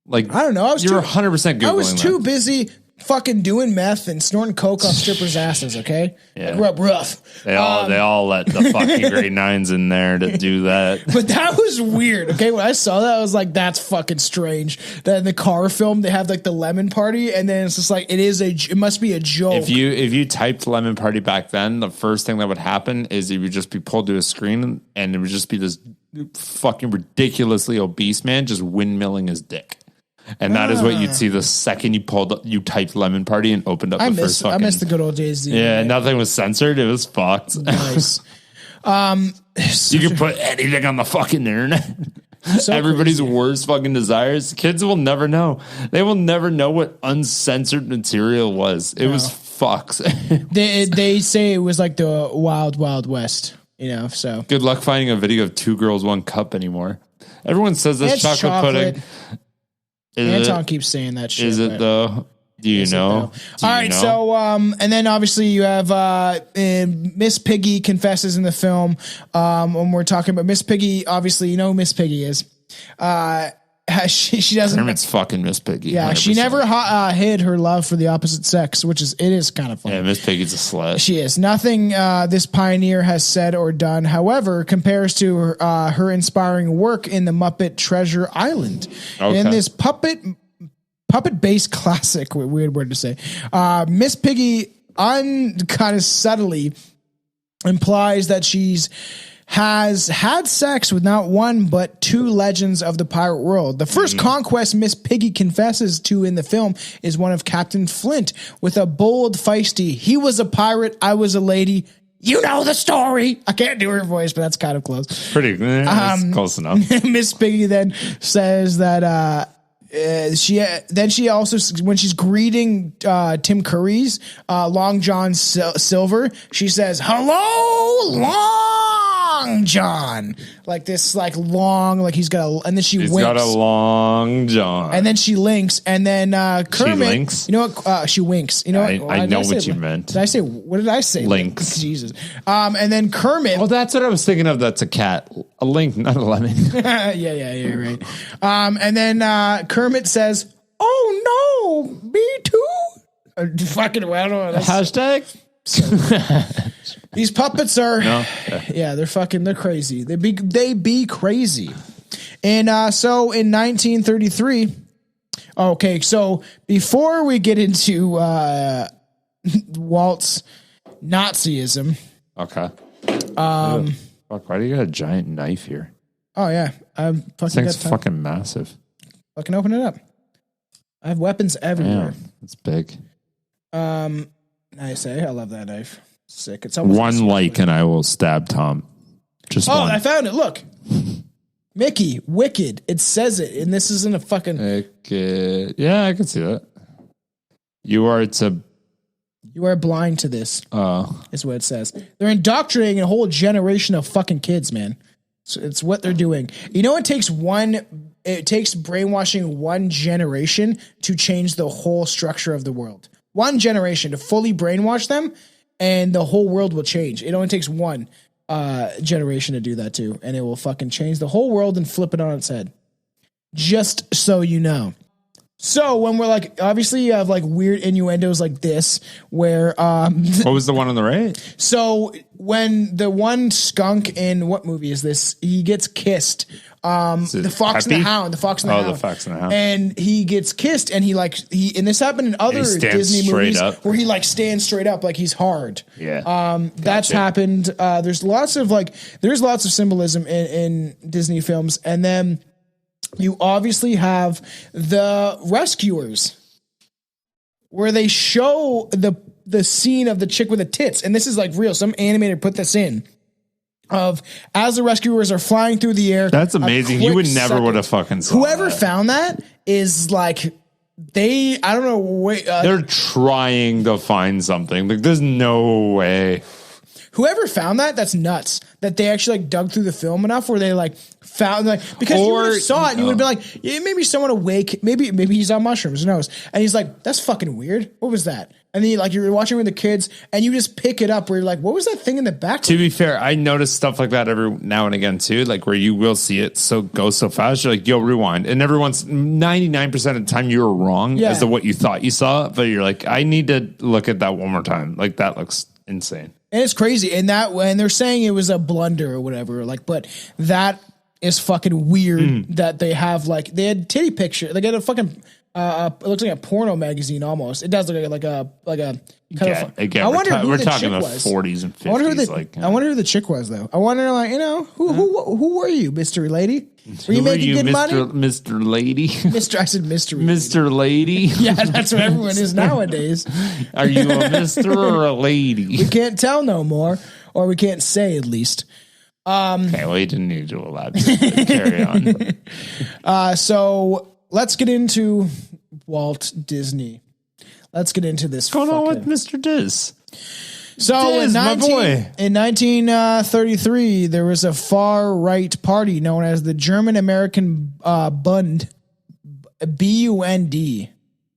Like I don't know. You were 100% Googling. I was too busy fucking doing meth and snorting coke off strippers' asses. Okay, yeah. I grew up rough. They all let the fucking grade 9s in there to do that. But that was weird. Okay, when I saw that, I was like, "That's fucking strange." That in the car film, they have like the lemon party, and then it's just like it must be a joke. If you typed lemon party back then, the first thing that would happen is it would just be pulled to a screen, and it would just be this fucking ridiculously obese man just windmilling his dick. And that is what you'd see the second you typed lemon party and opened up the first fucking. I miss the good old days. Yeah, nothing was censored. It was fucked. Nice. You could put anything on the fucking internet. So Everybody's crazy. worst fucking desires. Kids will never know. They will never know what uncensored material was. It was fucks. They say it was like the wild, wild west. So Good luck finding a video of 2 girls, 1 cup anymore. Everyone says that's It's chocolate pudding. Anton keeps saying that shit. Is it though? Do you know? All right, so and then obviously you have Miss Piggy confesses in the film. When we're talking about Miss Piggy, obviously you know who Miss Piggy is. She doesn't. Kermit's fucking Miss Piggy. Yeah, 100%. she never hid her love for the opposite sex, which is kind of funny. Yeah, Miss Piggy's a slut. She is. Nothing this pioneer has said or done, however, compares to her inspiring work in the Muppet Treasure Island. Okay. In this puppet-based classic, weird word to say, Miss Piggy kind of subtly implies that has had sex with not one but 2 legends of the pirate world. The first conquest Miss Piggy confesses to in the film is one of Captain Flint with a bold, feisty, "He was a pirate, I was a lady. You know the story." I can't do her voice, but that's kind of close. Pretty that's close enough. Miss Piggy then says that she also, when she's greeting Tim Curry's Long John Silver, she says, "Hello, Long Long John. Like this, like long, like he's then she He's winks. got a long John. And then she links, and then Kermit. links? You know what? She winks. You know what? I know what you meant. Did I say? What did I say? Links. Jesus. And then Kermit. Oh, that's what I was thinking of. That's a cat. A link, not a lemon. yeah, right. And then Kermit says, "Oh no, me too." Fucking, I don't know. Hashtag. These puppets are, No. yeah, they're crazy. They be crazy. And so in 1933, okay, so before we get into Walt's Nazism, Okay. Fuck, why do you got a giant knife here? oh yeah, I'm This fucking thing's got time. fucking massive. Fucking open it up. I have weapons everywhere. Damn, it's big. Nice, eh? I love that knife. Sick. It's almost One like and I will stab Tom. Just Oh, one. I found it. Look. Mickey, Wicked. It says it, and this isn't a fucking. Okay. Yeah, I can see that. You are blind to this. Oh. Is what it says. They're indoctrinating a whole generation of fucking kids, man. So it's what they're doing. You know, it takes brainwashing one generation to change the whole structure of the world. One generation to fully brainwash them, and the whole world will change. It only takes one generation to do that too, and it will fucking change the whole world and flip it on its head. Just so you know. So when we're like, obviously you have like weird innuendos like this, where What was the one on the right? so when the one skunk in what movie is this? He gets kissed. The Fox and the Peppy? Hound. The Fox and the Oh, Hound. the Fox and the Hound. And he gets kissed, and and this happened in other stands Disney straight movies up. where he like stands straight up like he's hard. Yeah. That's happened. There's lots of symbolism in Disney films, and then you obviously have the Rescuers, where they show the scene of the chick with the tits, and this is like real. Some animator put this in. Of as the rescuers are flying through the air. That's amazing. You would never would have fucking saw Whoever that. found that is like I don't know. They're trying to find something. Like, there's no way. Whoever found that's nuts. That they actually like dug through the film enough where they like found because you would have saw it and you would be like, yeah, maybe someone awake, maybe he's on mushrooms, who knows? And he's like, that's fucking weird. What was that? And then like you're watching with the kids and you just pick it up where you're like, what was that thing in the background? To be fair, I notice stuff like that every now and again too, like where you will see it go so fast, you're like, yo, rewind. And everyone's 99% of the time you were wrong as to what you thought you saw, but you're like, I need to look at that one more time. Like, that looks insane. And it's crazy. And they're saying it was a blunder or whatever, like, but that is fucking weird that they have they had titty picture. They got a fucking it looks like a porno magazine almost. It does look like a kind of. Again, I wonder who we're the talking chick the was. 40s and 50s. I wonder who the chick was though. I wonder who were you, Mr. Lady? Were you making good money? Mr. Lady? I said Mr. Mr. Lady? Yeah, that's what everyone is nowadays. Are you a Mr. or a lady? We can't tell no more, or we can't say at least. Okay, well, you didn't need to elaborate. Carry on. So let's get into Walt Disney. Let's get into this. What's going on with Mr. Diz? So Diz, my boy. In 1933, there was a far right party known as the German American Bund, B-U-N-D.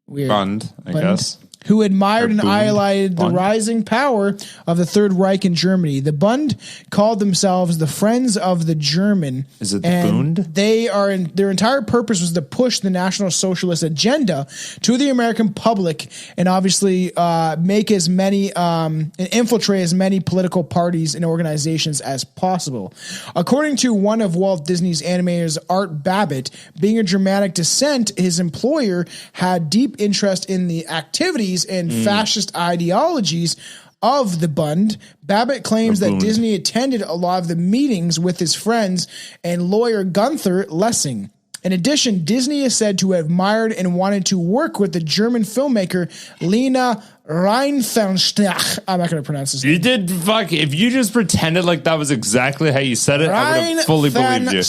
Weird. Bund, I guess. Who admired and Bund. highlighted the Bund. rising power of the Third Reich in Germany. The Bund called themselves the Friends of the German. Is it the Bund? Their entire purpose was to push the National Socialist agenda to the American public and obviously make as many and infiltrate as many political parties and organizations as possible. According to one of Walt Disney's animators, Art Babbitt, being of Germanic descent, his employer had deep interest in the activities and fascist ideologies of the Bund. Babbitt claims that Disney attended a lot of the meetings with his friends and lawyer Gunther Lessing. In addition, Disney is said to have admired and wanted to work with the German filmmaker Lena Reinfeldstach. I'm not going to pronounce this name. You did fuck. If you just pretended like that was exactly how you said it, I would have fully believed you.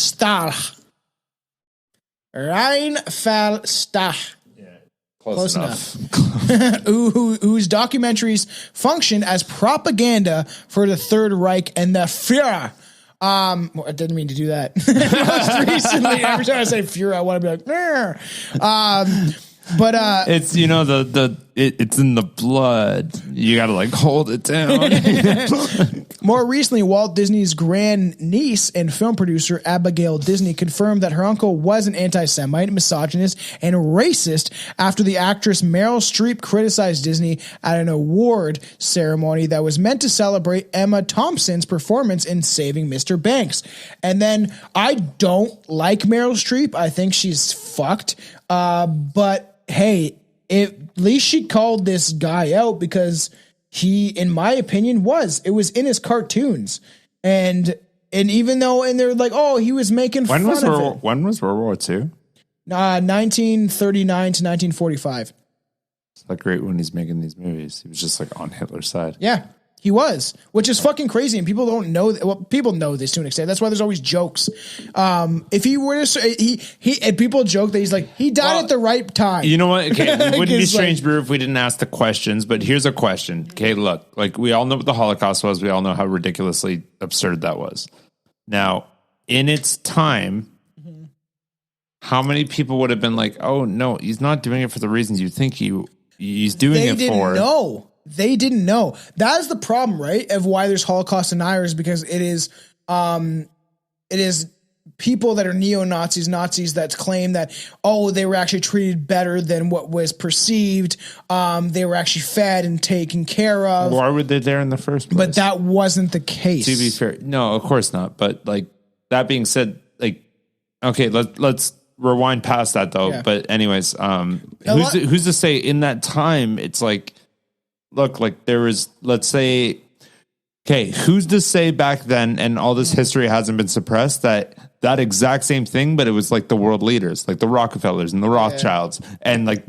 Reinfeldstach. Close enough. Whose documentaries function as propaganda for the Third Reich and the Führer. I didn't mean to do that. Most recently, every time I say Fuhrer, I want to be like, but it's it's in the blood. You got to like hold it down. More recently, Walt Disney's grand niece and film producer Abigail Disney confirmed that her uncle was an anti-Semite, misogynist, and racist after the actress Meryl Streep criticized Disney at an award ceremony that was meant to celebrate Emma Thompson's performance in Saving Mr. Banks. And then, I don't like Meryl Streep. I think she's fucked. But hey, at least she called this guy out because he, in my opinion, it was in his cartoons. And even though, and they're like, oh, he was making fun of it. When was World War II? 1939 to 1945. It's like great when he's making these movies. He was just like on Hitler's side. Yeah, he was, which is fucking crazy. And people don't know. Well, people know this to an extent. That's why there's always jokes. If he were to, and people joke that he's like, he died at the right time. You know what? Okay, it wouldn't be strange, Brew, if we didn't ask the questions, but here's a question. Okay, look, like we all know what the Holocaust was. We all know how ridiculously absurd that was. Now, in its time, how many people would have been like, oh, no, he's not doing it for the reasons you think he's doing it for? They didn't know. That is the problem, right? Of why there's Holocaust deniers, because it is people that are neo-Nazis, Nazis that claim that, oh, they were actually treated better than what was perceived. They were actually fed and taken care of. Why were they there in the first place? But that wasn't the case. To be fair, no, of course not. But like that being said, like, okay, let's rewind past that though. Yeah. But anyways, who's to say in that time it's like, look, like there was, let's say, okay, who's to say back then, and all this history hasn't been suppressed, that exact same thing, but it was like the world leaders, like the Rockefellers and the Rothschilds, and like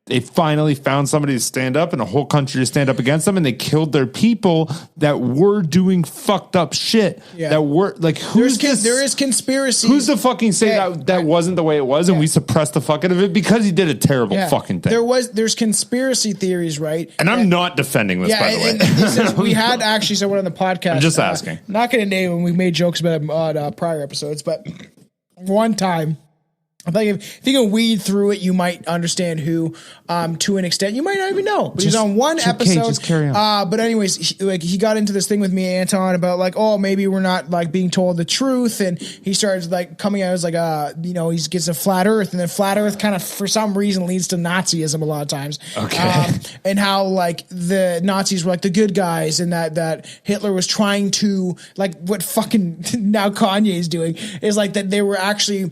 they finally found somebody to stand up and a whole country to stand up against them, and they killed their people that were doing fucked up shit. Yeah. That were like, there is conspiracy. Who's to fucking say that wasn't the way it was, and we suppressed the fuck out of it because he did a terrible fucking thing. There's conspiracy theories, right? And I'm not defending this, by the way. We had actually someone on the podcast. I'm just asking. Not going to name him. We made jokes about him on prior episodes, but one time, I think if you can weed through it, you might understand who, to an extent. You might not even know. But he's on one episode. Just carry on. But anyways, he got into this thing with me and Anton about like, oh, maybe we're not like being told the truth. And he started like coming out as like, he gets a flat earth, and then flat earth kind of for some reason leads to Nazism a lot of times. Okay. And how like the Nazis were like the good guys, and that Hitler was trying to, like what fucking now Kanye is doing is like that they were actually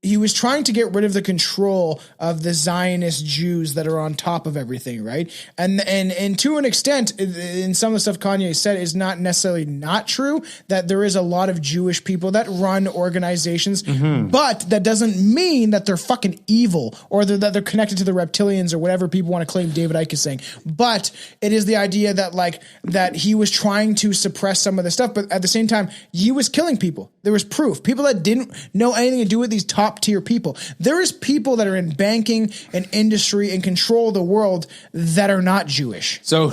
he was trying to get rid of the control of the Zionist Jews that are on top of everything, right? And to an extent, in some of the stuff Kanye said is not necessarily not true, that there is a lot of Jewish people that run organizations, but that doesn't mean that they're fucking evil or that they're connected to the reptilians or whatever people want to claim David Icke is saying. But it is the idea that like that he was trying to suppress some of the stuff, but at the same time, he was killing people. There was proof. People that didn't know anything to do with these top tier people. There is people that are in banking and industry and control the world that are not Jewish. Now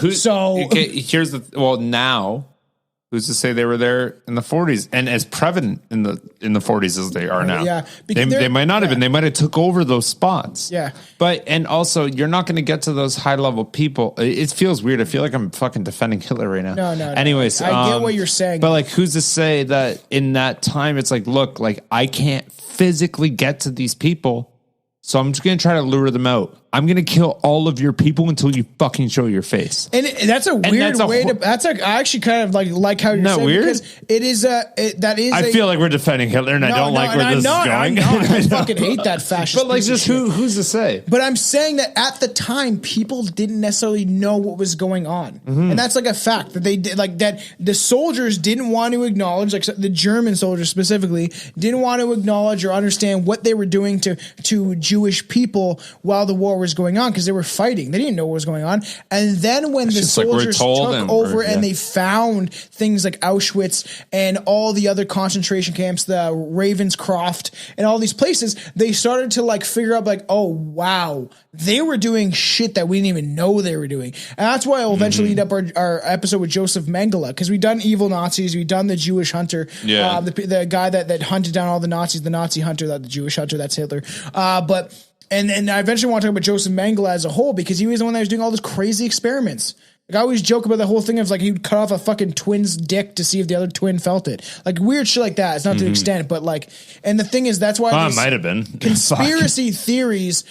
who's to say they were there in the 40s and as prevalent in the 40s as they are now? Yeah, they might not have been. They might have took over those spots. Yeah, and also you're not going to get to those high level people. It feels weird. I feel like I'm fucking defending Hitler right now. No. Anyways, I get what you're saying, but like, who's to say that in that time it's like, look, like I can't physically get to these people, so I'm just going to try to lure them out. I'm going to kill all of your people until you fucking show your face. And that's a weird way to. I actually kind of like how you're saying, weird? Because it is I feel like we're defending Hitler, and I don't like where this is going. I fucking hate that fascist. But like, just who's to say? But I'm saying that at the time, people didn't necessarily know what was going on, and that's like a fact that they did. Like that, the soldiers didn't want to acknowledge, like the German soldiers specifically, didn't want to acknowledge or understand what they were doing to Jewish Jewish people while the war was going on because they were fighting. They didn't know what was going on. And then when the soldiers took over and they found things like Auschwitz and all the other concentration camps, the Ravenscroft and all these places, they started to like figure out like, oh, wow, they were doing shit that we didn't even know they were doing. And that's why I'll eventually lead up our episode with Joseph Mengele, because we've done evil Nazis, we've done the Jewish hunter, the guy that hunted down all the Nazis, the Nazi hunter, the Jewish hunter, that's Hitler. And I eventually want to talk about Joseph Mengele as a whole, because he was the one that was doing all those crazy experiments. Like, I always joke about the whole thing of like he'd cut off a fucking twin's dick to see if the other twin felt it. Like weird shit like that. It's not to the extent, but like, and the thing is, that's why it might have been conspiracy theories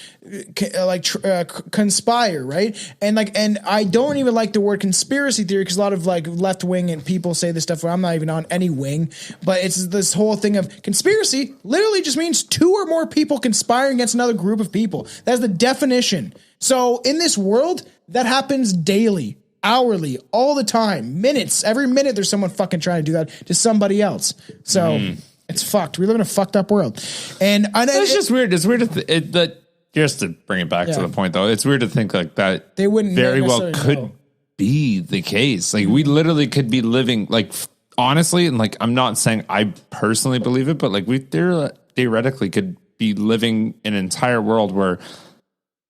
conspire, right? And I don't even like the word conspiracy theory because a lot of like left wing and people say this stuff where I'm not even on any wing, but it's this whole thing of conspiracy literally just means two or more people conspiring against another group of people. That's the definition. So in this world, that happens daily, hourly, all the time, minutes. Every minute there's someone fucking trying to do that to somebody else. So it's fucked. We live in a fucked up world. And it's just weird. It's weird that just to bring it back to the point though, it's weird to think like that they wouldn't very well could be the case. Like we literally could be living like honestly, and like I'm not saying I personally believe it, but like we theoretically could be living in an entire world where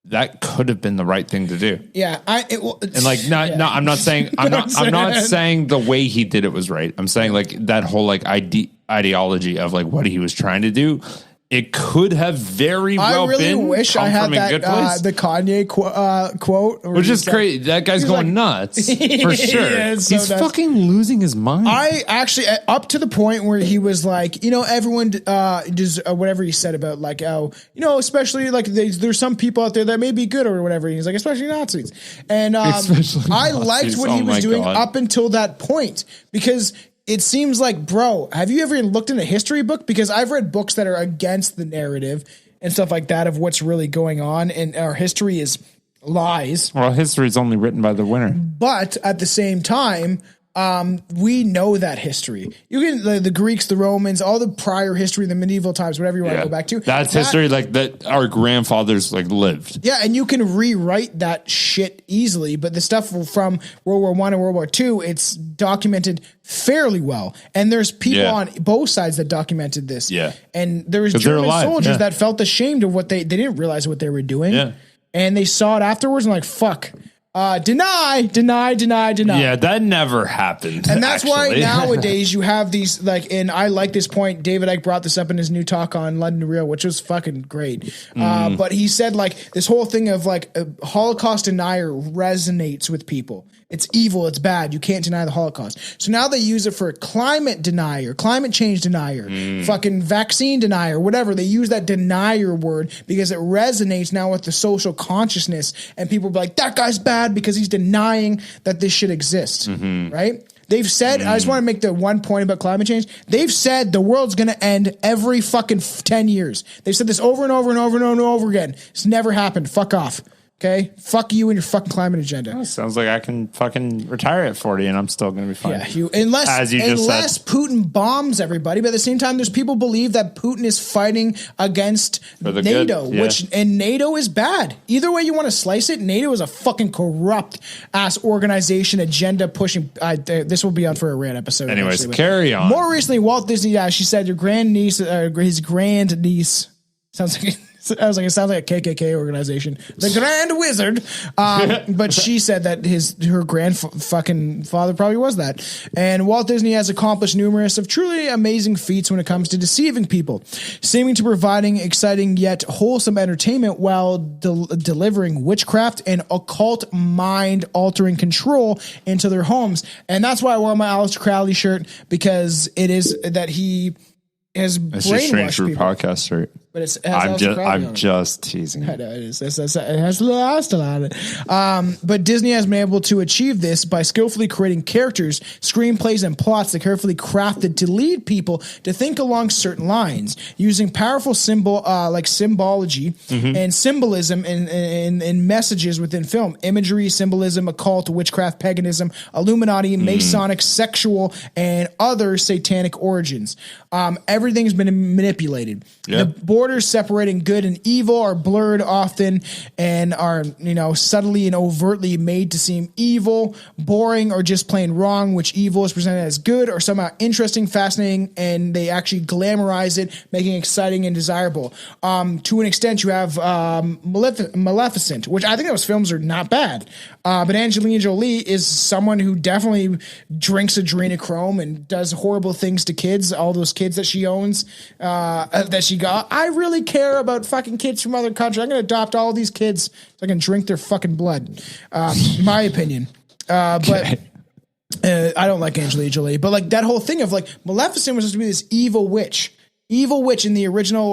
that could have been the right thing to do. Yeah, I'm not saying I'm not saying the way he did it was right. I'm saying like that whole like ideology of like what he was trying to do. It could have very well been. I really wish I had that the Kanye quote, which is crazy. That guy's going nuts for sure. Yeah, he's fucking losing his mind. I actually up to the point where he was like, everyone does whatever he said about like, especially like there's some people out there that may be good or whatever. He's like, especially Nazis, and I liked what he was doing up until that point because. It seems like, bro, have you ever looked in a history book? Because I've read books that are against the narrative and stuff like that of what's really going on. And our history is lies. Well, history is only written by the winner. But at the same time, we know that history. You can the Greeks, the Romans, all the prior history, the medieval times, whatever you want to go back to. That's history like that our grandfathers like lived. Yeah, and you can rewrite that shit easily. But the stuff from World War I and World War II, it's documented fairly well. And there's people on both sides that documented this. Yeah. And there was German soldiers that felt ashamed of what they didn't realize what they were doing. Yeah. And they saw it afterwards and like, fuck. Deny. Yeah, that never happened. And that's why nowadays you have these like, and I like this point. David Icke brought this up in his new talk on London Real, which was fucking great. But he said like this whole thing of like a Holocaust denier resonates with people. It's evil. It's bad. You can't deny the Holocaust. So now they use it for climate denier, climate change denier, fucking vaccine denier, whatever. They use that denier word because it resonates now with the social consciousness. And people be like, that guy's bad because he's denying that this shit exists. Right? They've said, I just want to make the one point about climate change. They've said the world's going to end every fucking 10 years. They've said this over and over and over and over and over again. It's never happened. Fuck off. Okay, fuck you and your fucking climate agenda. Well, sounds like I can fucking retire at 40 and I'm still going to be fine. Yeah, unless Putin bombs everybody, but at the same time, there's people believe that Putin is fighting against NATO, and NATO is bad. Either way you want to slice it, NATO is a fucking corrupt ass organization, agenda pushing. This will be on for a rant episode. Anyways, carry on. More recently, Walt Disney, she said your grandniece, his grandniece, sounds like. I was like, it sounds like a KKK organization, the Grand Wizard. But she said that her fucking father probably was that. And Walt Disney has accomplished numerous of truly amazing feats when it comes to deceiving people, seeming to providing exciting yet wholesome entertainment while delivering witchcraft and occult mind altering control into their homes. And that's why I wore my Aleister Crowley shirt, because it is that he has brainwashed people. Podcast shirt. But I'm just teasing. I know it is. It has lost a lot of it. But Disney has been able to achieve this by skillfully creating characters, screenplays, and plots that carefully crafted to lead people to think along certain lines, using powerful symbology and symbolism in messages within film, imagery, symbolism, occult, witchcraft, paganism, Illuminati, Masonic, sexual, and other satanic origins. Everything's been manipulated. Yep. The board borders separating good and evil are blurred often and are, subtly and overtly made to seem evil, boring, or just plain wrong, which evil is presented as good or somehow interesting, fascinating, and they actually glamorize it, making it exciting and desirable. To an extent, you have Maleficent, which I think those films are not bad. But Angelina Jolie is someone who definitely drinks adrenochrome and does horrible things to kids, all those kids that she owns, that she got. I really care about fucking kids from other countries. I'm going to adopt all these kids so I can drink their fucking blood. My opinion. But I don't like Angelina Jolie. But like that whole thing of like Maleficent was supposed to be this evil witch in the original,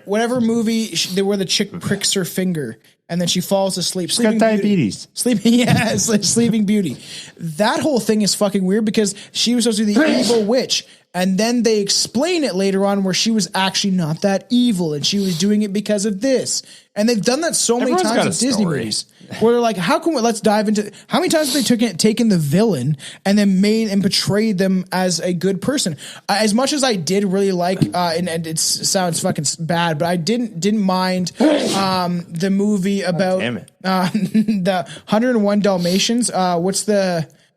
whatever movie where the chick pricks her finger and then she falls asleep. She's got diabetes. Sleeping Beauty. That whole thing is fucking weird because she was supposed to be the evil witch. And then they explain it later on where she was actually not that evil and she was doing it because of this. And they've done that so many times in Disney movies where they're like, let's dive into how many times have they taken the villain and then made and portrayed them as a good person. As much as I did really like, and it sounds fucking bad, but I didn't mind, the movie about, the 101 Dalmatians.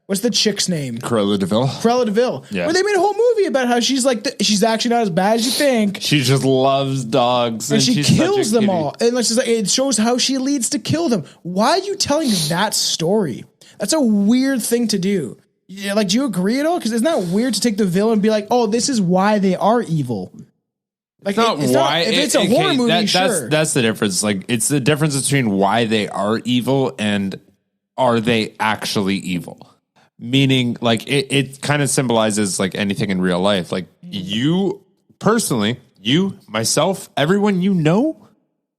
What's the chick's name? Cruella de Vil. Yeah. Where they made a whole movie about how she's like, she's actually not as bad as you think. She just loves dogs. And she kills them all. And like, it shows how she leads to kill them. Why are you telling that story? That's a weird thing to do. Yeah, like, do you agree at all? Because isn't that weird to take the villain and be like, oh, this is why they are evil? Like, it's not if it's a horror movie, sure. That's the difference. Like, it's the difference between why they are evil and are they actually evil? Meaning, like, it kind of symbolizes like anything in real life. Like, you personally, you, myself, everyone you know,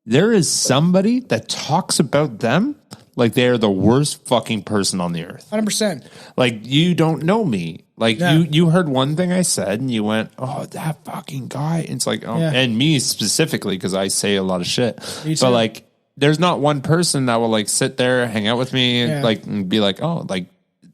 there is somebody that talks about them like they are the worst fucking person on the earth. 100%. Like, you don't know me. Like, you heard one thing I said and you went, oh, that fucking guy. And it's like, oh, and me specifically, because I say a lot of shit. But like, there's not one person that will like sit there, hang out with me, and be like, oh, like,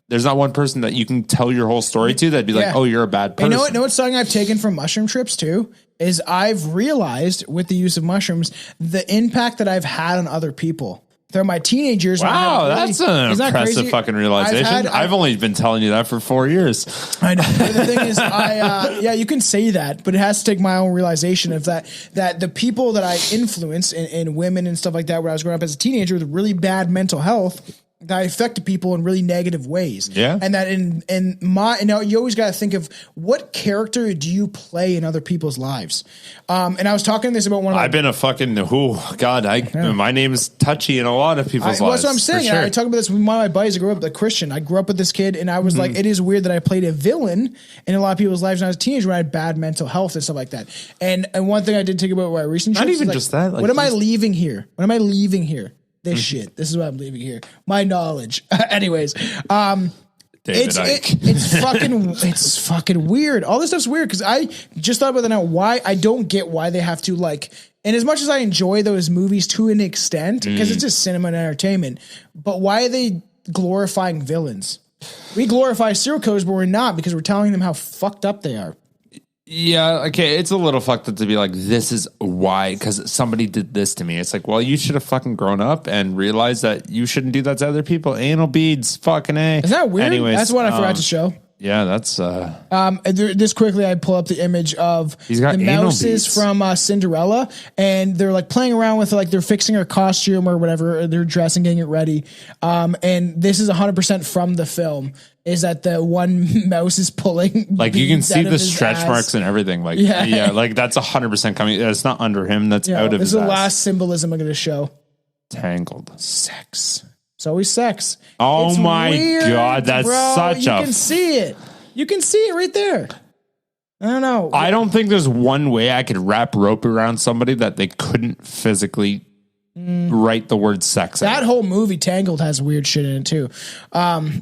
there's not one person that you can tell your whole story to that'd be like, oh, you're a bad person. You know what something I've taken from mushroom trips too is I've realized with the use of mushrooms, the impact that I've had on other people. They're my teenagers. Wow, that's an impressive fucking realization. I've only been telling you that for 4 years. I know. But the thing is, you can say that, but it has to take my own realization of that the people that I influence and women and stuff like that when I was growing up as a teenager with really bad mental health, that affected people in really negative ways. Yeah. And that you always got to think of what character do you play in other people's lives? And I was talking this about one of I've been a fucking, my name is touchy in a lot of people's lives. That's what I'm saying. Sure. I talk about this with one of my buddies. I grew up with a Christian. I grew up with this kid and I was like, it is weird that I played a villain in a lot of people's lives when I was a teenager when I had bad mental health and stuff like that. And one thing I did think about my recent trips, not even just that. Like, what am I leaving here? What am I leaving here? This shit. This is what I'm leaving here. My knowledge. Anyways, it's fucking weird. All this stuff's weird because I just thought about that now. Why I don't get why they have to like. And as much as I enjoy those movies to an extent, because it's just cinema and entertainment, but why are they glorifying villains? We glorify serial killers, but we're not because we're telling them how fucked up they are. Yeah, okay, it's a little fucked up to be like, this is why, because somebody did this to me. It's like, well, you should have fucking grown up and realized that you shouldn't do that to other people. Anal beads, fucking A. Is that weird? Anyways, that's what I forgot to show. Yeah, that's... this quickly, I pull up the image of the mouses from Cinderella, and they're like playing around with like they're fixing her costume or whatever, or they're dressing, getting it ready. And this is 100% from the film. Is that the one mouse is pulling? Like you can see the stretch marks and everything. Like like that's 100% coming. It's not under him. That's out of his ass. This is the last symbolism I'm going to show. Tangled. Sex. It's always sex. Oh it's my weird, God, that's such You can see it. You can see it right there. I don't know. I don't think there's one way I could wrap rope around somebody that they couldn't physically write the word sex. That whole movie Tangled has weird shit in it too.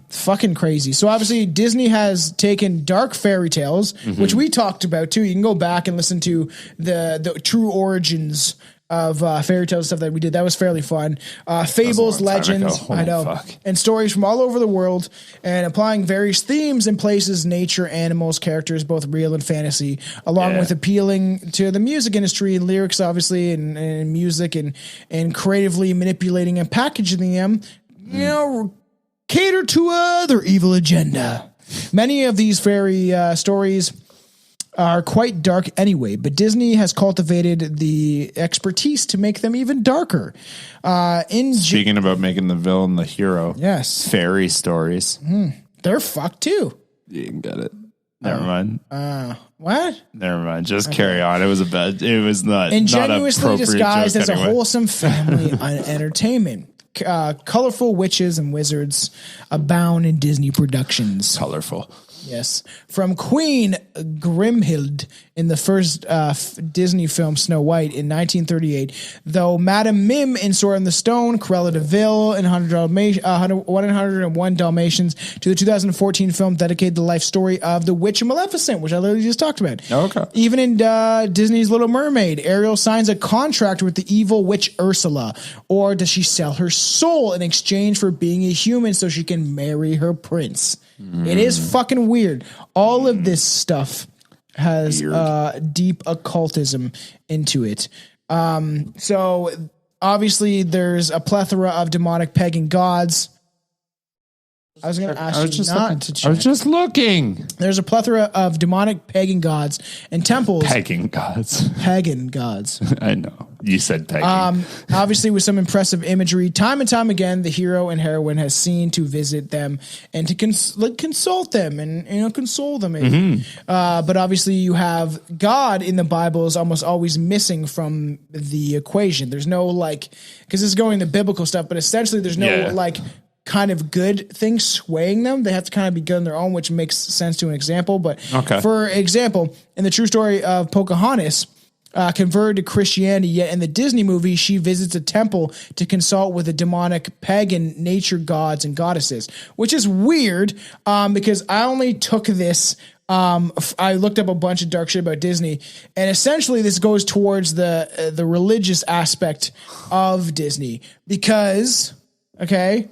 Fucking crazy. So obviously Disney has taken dark fairy tales, which we talked about too. You can go back and listen to the true origins fairy tale stuff that we did. That was fairly fun. Fables, legends, I know, and stories from all over the world, and applying various themes and places, nature, animals, characters, both real and fantasy, along with appealing to the music industry and lyrics, obviously, and music, and creatively manipulating and packaging them, cater to their evil agenda. Many of these fairy stories are quite dark anyway, but Disney has cultivated the expertise to make them even darker. Speaking about making the villain the hero, yes, fairy stories, they're fucked too. You can get it. Never mind. What? Never mind. Just carry on. It was not ingenuously disguised as anyway. A wholesome family entertainment. Colorful witches and wizards abound in Disney productions. Colorful. Yes. From Queen Grimhild in the first Disney film Snow White in 1938, though Madame Mim in Sword in the Stone, Cruella de Vil in 101 Dalmatians, to the 2014 film dedicated the life story of the Witch of Maleficent, which I literally just talked about. Okay. Even in Disney's Little Mermaid, Ariel signs a contract with the evil witch Ursula, or does she sell her soul in exchange for being a human so she can marry her prince? It is fucking weird. All of this stuff has deep occultism into it. So obviously there's a plethora of demonic pagan gods. I was going to ask you not to check. I was just looking. There's a plethora of demonic pagan gods and temples. Pagan gods. Pagan gods. I know. You said pagan. Obviously with some impressive imagery. Time and time again, the hero and heroine has seen to visit them and to consult them and console them. But obviously you have God in the Bible is almost always missing from the equation. There's no because it's going the biblical stuff, but essentially there's no kind of good thing swaying them. They have to kind of be good on their own, which makes sense to an example. But for example, in the true story of Pocahontas, converted to Christianity, yet in the Disney movie, she visits a temple to consult with the demonic pagan nature gods and goddesses, which is weird because I only took this. I looked up a bunch of dark shit about Disney, and essentially this goes towards the religious aspect of Disney because, because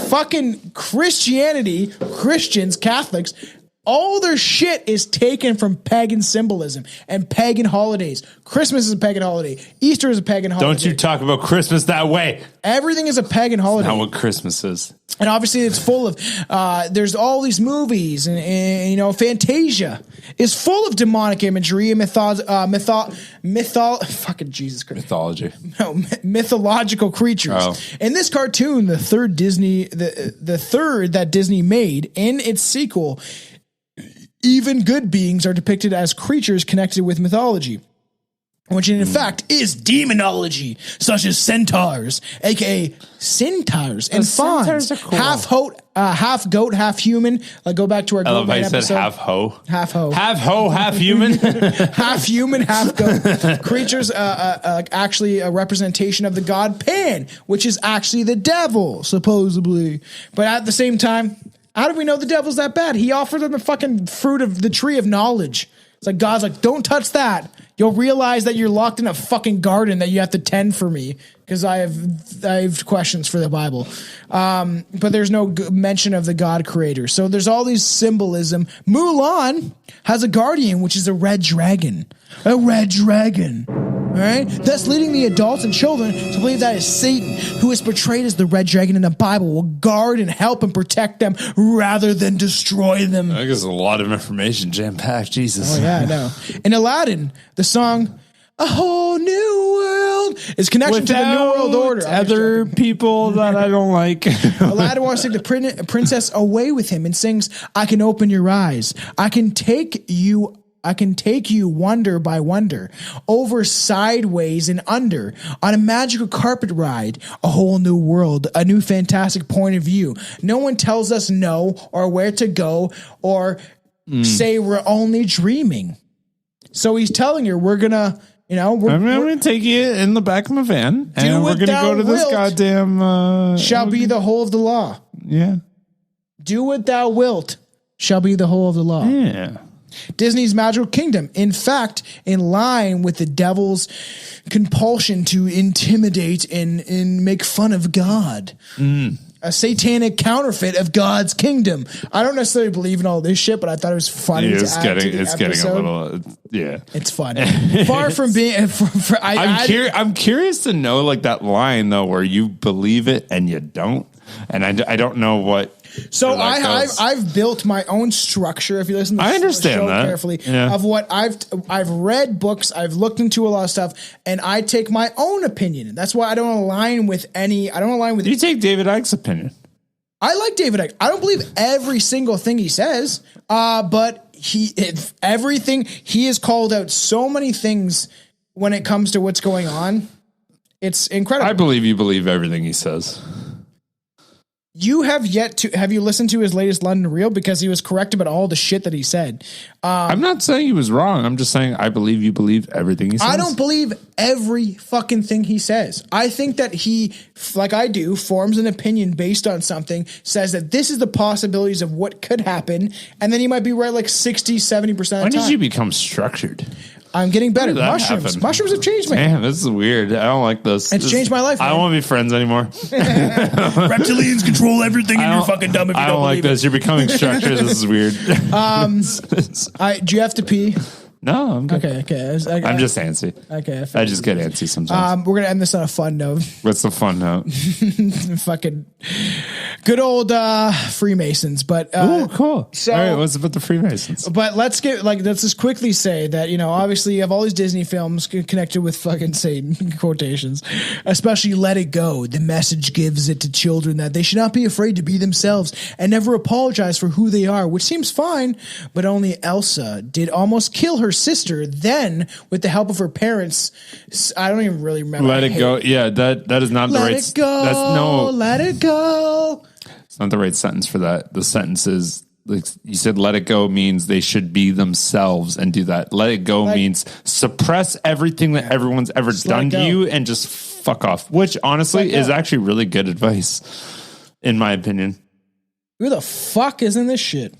fucking Christians, Catholics, all their shit is taken from pagan symbolism and pagan holidays. Christmas is a pagan holiday. Easter is a pagan holiday. Don't you talk about Christmas that way. Everything is a pagan holiday. That's not what Christmas is. And obviously it's full of, there's all these movies and Fantasia is full of demonic imagery and fucking Jesus Christ. Mythology. No, mythological creatures. Oh. In this cartoon, the third that Disney made in its sequel, even good beings are depicted as creatures connected with mythology, which in fact is demonology, such as centaurs, aka centaurs and fawns, cool. half goat, half human. Go back to our I love how you episode. said half hoe. Half hoe. Half hoe, half human. Half human, half goat. Creatures, actually a representation of the god Pan, which is actually the devil, supposedly. But at the same time, how do we know the devil's that bad? He offered them the fucking fruit of the tree of knowledge. It's like God's like, don't touch that. You'll realize that you're locked in a fucking garden that you have to tend for me because I have questions for the Bible. But there's no mention of the God creator. So there's all these symbolism. Mulan has a guardian, which is a red dragon. A red dragon. All right, thus leading the adults and children to believe that is Satan, who is portrayed as the red dragon in the Bible, will guard and help and protect them rather than destroy them. I guess a lot of information jam-packed. Jesus. Oh, yeah, I know. In Aladdin, the song "A Whole New World" is connection to the New World Order. Other people that I don't like. Aladdin wants to take the princess away with him and sings, "I can open your eyes. I can take you wonder by wonder, over, sideways, and under, on a magical carpet ride, a whole new world, a new fantastic point of view. No one tells us no or where to go or say we're only dreaming." So he's telling her, we're going to, I'm going to take you in the back of my van and we're going to go to this goddamn... shall be the whole of the law. Yeah. Do what thou wilt shall be the whole of the law. Yeah. Disney's Magical Kingdom. In fact, in line with the devil's compulsion to intimidate and make fun of God. A satanic counterfeit of God's kingdom. I don't necessarily believe in all this shit, but I thought it was funny. It's getting a little, yeah. It's fun. Far from being. I'm curious to know like that line though, where you believe it and you don't, and I don't know what. So I've built my own structure. If you listen to the show carefully, of what I've read books, I've looked into a lot of stuff, and I take my own opinion. That's why I don't align with any. I don't align with. You take David Icke's opinion. I like David Icke. I don't believe every single thing he says, but everything he has called out so many things when it comes to what's going on. It's incredible. I believe you believe everything he says. You have you listened to his latest London Reel? Because he was correct about all the shit that he said. I'm not saying he was wrong. I'm just saying I believe you believe everything he says. I don't believe every fucking thing he says. I think that he, like I do, forms an opinion based on something, says that this is the possibilities of what could happen, and then he might be right like 60, 70% of the time. When did you become structured? I'm getting better. Mushrooms have changed me. Damn, this is weird. I don't like this. It's changed my life. I don't want to be friends anymore. Reptilians control everything, and you're fucking dumb if you don't believe like this. You're becoming structured. This is weird. Do you have to pee? No, I'm good. Okay. I'm just antsy. Okay. I just get antsy sometimes. We're going to end this on a fun note. What's the fun note? Fucking good old Freemasons. But cool. So, all right, what's about the Freemasons? But let's just quickly say that, obviously you have all these Disney films connected with fucking Satan, quotations, especially Let It Go. The message gives it to children that they should not be afraid to be themselves and never apologize for who they are, which seems fine, but only Elsa did almost kill her sister. Then, with the help of her parents, I don't even really remember. Let it go. Yeah, that is not the right. Let it go. Let it go. It's not the right sentence for that. The sentence is like you said. Let it go means they should be themselves and do that. Let it go means suppress everything that everyone's ever done to you and just fuck off. Which honestly is actually really good advice, in my opinion. Who the fuck is in this shit?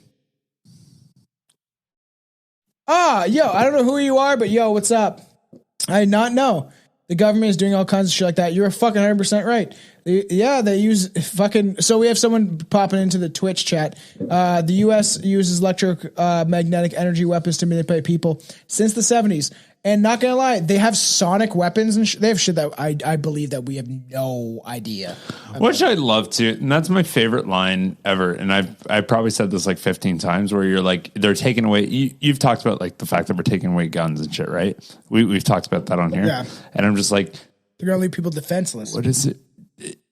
Yo, I don't know who you are, but yo, what's up? I did not know. The government is doing all kinds of shit like that. You're fucking 100% right. They use fucking... So we have someone popping into the Twitch chat. The U.S. uses electromagnetic energy weapons to manipulate people since the 70s. And not gonna lie, they have sonic weapons and they have shit that I believe that we have no idea about. Which I love to, and that's my favorite line ever. And I've probably said this like 15 times, where you're like, they're taking away. You've talked about like the fact that we're taking away guns and shit, right? We've talked about that on here. Yeah. And I'm just like, they're gonna leave people defenseless. What is it?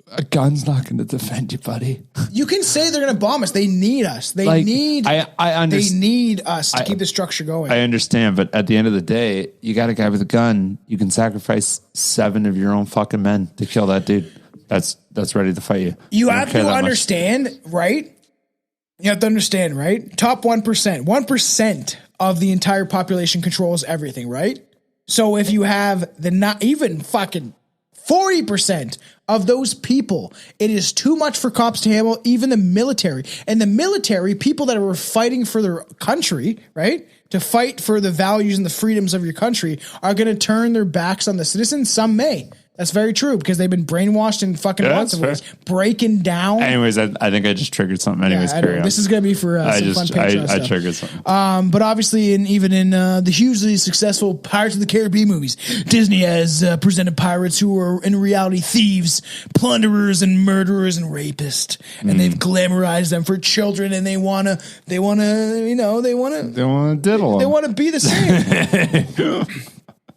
A gun's not going to defend you, buddy. You can say they're going to bomb us. They need us. They need us to keep the structure going. I understand, but at the end of the day, you got a guy with a gun. You can sacrifice 7 of your own fucking men to kill that dude. That's ready to fight you. You have to understand, right? You have to understand, right? Top 1%. 1% of the entire population controls everything, right? So if you have the not even fucking 40% of those people, it is too much for cops to handle, even the military. And the military, people that are fighting for their country, right, to fight for the values and the freedoms of your country, are going to turn their backs on the citizens. Some may. That's very true, because they've been brainwashed in fucking lots of ways. Breaking down. Anyways, I think I just triggered something. Anyways, this is going to be for some fun Patreon stuff. I triggered something. But obviously, even in the hugely successful Pirates of the Caribbean movies, Disney has presented pirates who are in reality thieves, plunderers, and murderers and rapists, and they've glamorized them for children, and they want to diddle them. They want to be the same.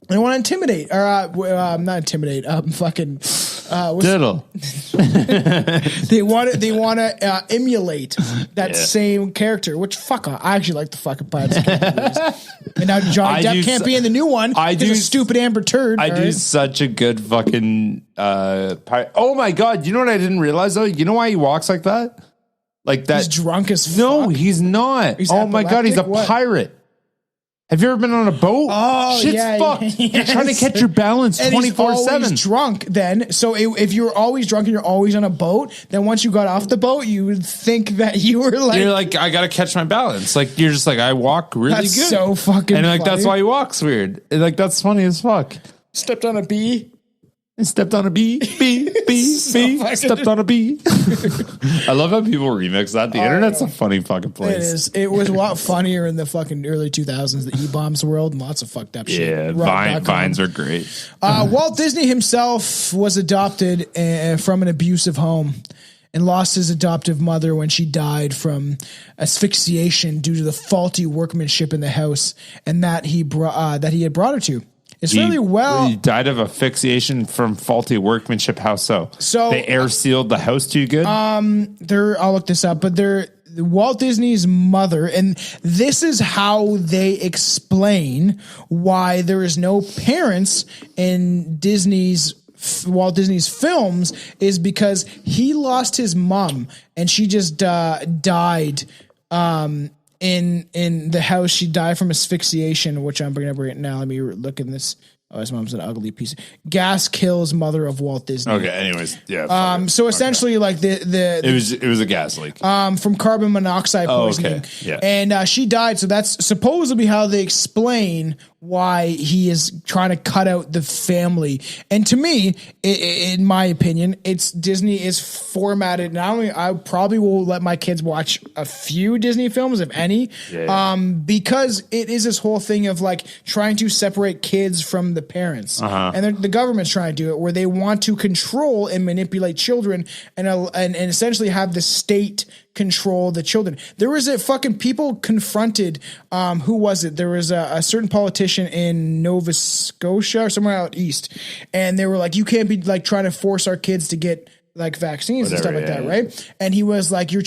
They want to intimidate, or not intimidate. Diddle. They want to emulate that same character. Which I actually like the fucking Pirates of the Caribbean movies. And now Johnny Depp can't be in the new one. He's a stupid Amber Turd. I do such a good fucking pirate. Oh my god! You know what I didn't realize though? You know why he walks like that? Like that. He's drunk as fuck. No, he's not. Oh my god, he's a pirate. Have you ever been on a boat? Oh, Shit's yeah, fucked. yes. You're trying to catch your balance And he's 24/7. always drunk then. So if you're always drunk and you're always on a boat, then once you got off the boat, you would think that you were like... You're like, I got to catch my balance. Like, you're just like, I walk really That's good. so fucking And like, funny. that's why he walks weird. And, like, that's funny as fuck. Stepped on a bee. And stepped on a bee. fucking- Stepped on a bee. I love how people remix that. The internet's a funny fucking place. It is. It was a lot funnier in the fucking early 2000s, the E-bombs world, and lots of fucked up shit. Yeah, Rock.com. Vines are great. Walt Disney himself was adopted from an abusive home and lost his adoptive mother when she died from asphyxiation due to the faulty workmanship in the house and that he had brought her to. It's really well. He died of asphyxiation from faulty workmanship. How so? So they air sealed the house too good. I'll look this up, but Walt Disney's mother, and this is how they explain why there is no parents in Walt Disney's films, is because he lost his mom and she just died. In the house, she died from asphyxiation, which I'm bringing up right now. Let me look in this. Oh, his mom's an ugly piece. Gas kills mother of Walt Disney. Okay. Anyways, yeah. So essentially, like it was a gas leak. from carbon monoxide poisoning. Okay. Yeah. And she died. So that's supposedly how they explain why he is trying to cut out the family. And to me, in my opinion, Disney is formatted. Not only I probably will let my kids watch a few Disney films, if any, because it is this whole thing of like trying to separate kids from the parents, and the government's trying to do it where they want to control and manipulate children and essentially have the state control the children. There was a fucking people confronted. Who was it? There was a certain politician in Nova Scotia or somewhere out east, and they were like, "You can't be like trying to force our kids to get like vaccines and stuff like that, right?" And he was like, you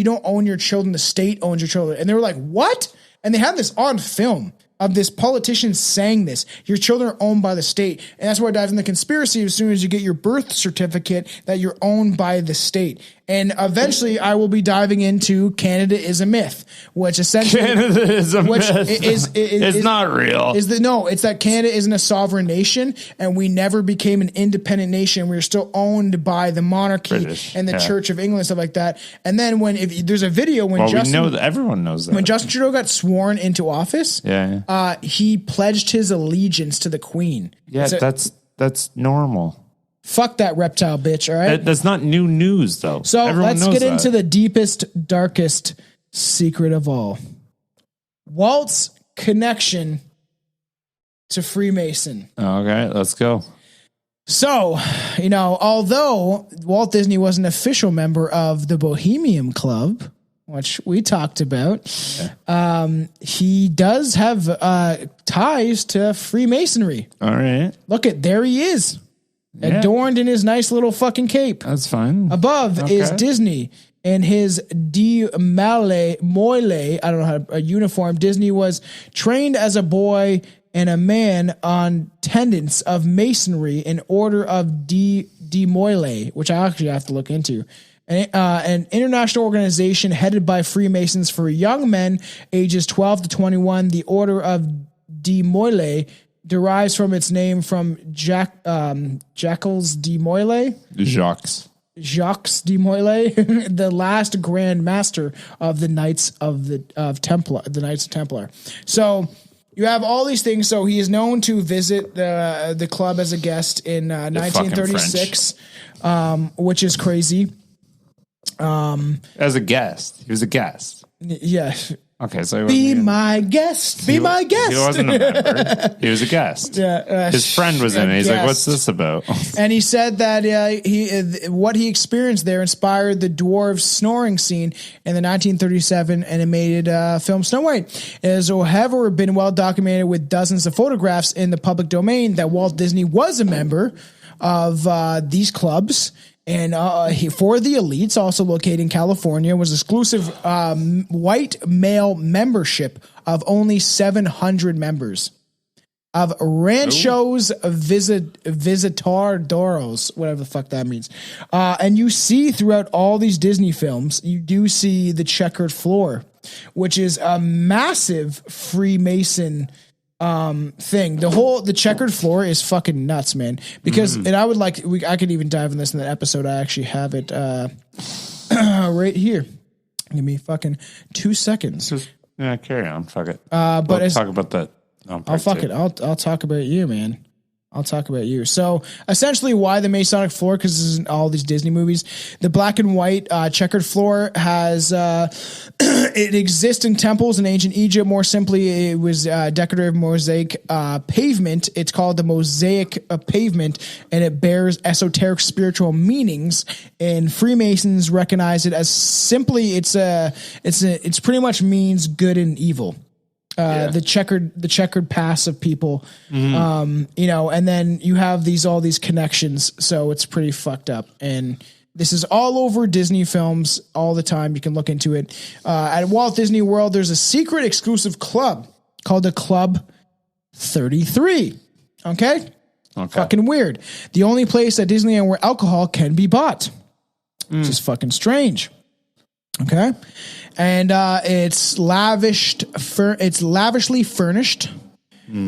don't own your children. The state owns your children." And they were like, "What?" And they had this on film of this politician saying this. Your children are owned by the state. And that's where it dives in the conspiracy as soon as you get your birth certificate that you're owned by the state. And eventually I will be diving into Canada is a myth, which essentially Canada is a myth. It's not real. It's that Canada isn't a sovereign nation and we never became an independent nation. We were still owned by the monarchy British, and the Church of England, stuff like that. And then if there's a video when we know that everyone knows that. When Justin Trudeau got sworn into office, he pledged his allegiance to the Queen. Yeah, that's normal. Fuck that reptile bitch, all right? That's not new news, though. So Everyone let's knows get into the deepest, darkest secret of all. Walt's connection to Freemason. Okay, let's go. So, although Walt Disney was an official member of the Bohemian Club, which we talked about, he does have ties to Freemasonry. All right. Look there he is. Yeah. Adorned in his nice little fucking cape. That's fine. Above is Disney and his moile, I don't know how a uniform. Disney was trained as a boy and a man on tenets of masonry in order of moile, which I actually have to look into. An international organization headed by Freemasons for young men ages 12 to 21. The Order of moile derives from its name from Jacques de Molay. Jacques de Molay, the last Grand Master of the Knights of Templar, the Knights of Templar. So you have all these things. So he is known to visit the club as a guest in 1936, which is crazy. As a guest, he was a guest. Yeah. Okay, so be my guest. Be my guest. He wasn't a member. He was a guest. Yeah, his friend was in it. He's like, "What's this about?" And he said that what he experienced there inspired the dwarves snoring scene in the 1937 animated film Snow White. It has, however, been well documented with dozens of photographs in the public domain that Walt Disney was a member of these clubs. And for the elites, also located in California, was exclusive white male membership of only 700 members of Ranchos Visitadoros, whatever the fuck that means. And you see throughout all these Disney films, you do see the checkered floor which is a massive Freemason thing. The checkered floor is fucking nuts, man. Because and I could even dive in this in that episode. I actually have it right here. Give me fucking 2 seconds. Yeah, carry on. Fuck it. But we'll talk about that. I'll fuck it. I'll talk about you, man. I'll talk about you. So essentially why the Masonic floor, because this is in all these Disney movies. The black and white checkered floor has, it exists in temples in ancient Egypt. More simply, it was decorative mosaic pavement. It's called the mosaic pavement, and it bears esoteric spiritual meanings. And Freemasons recognize it as simply, it's pretty much means good and evil. The checkered past of people, and then you have all these connections. So it's pretty fucked up. And this is all over Disney films all the time. You can look into it. At Walt Disney World, there's a secret exclusive club called the Club 33. Okay. Fucking weird. The only place at Disneyland where alcohol can be bought, which is fucking strange. Okay. And it's lavishly furnished.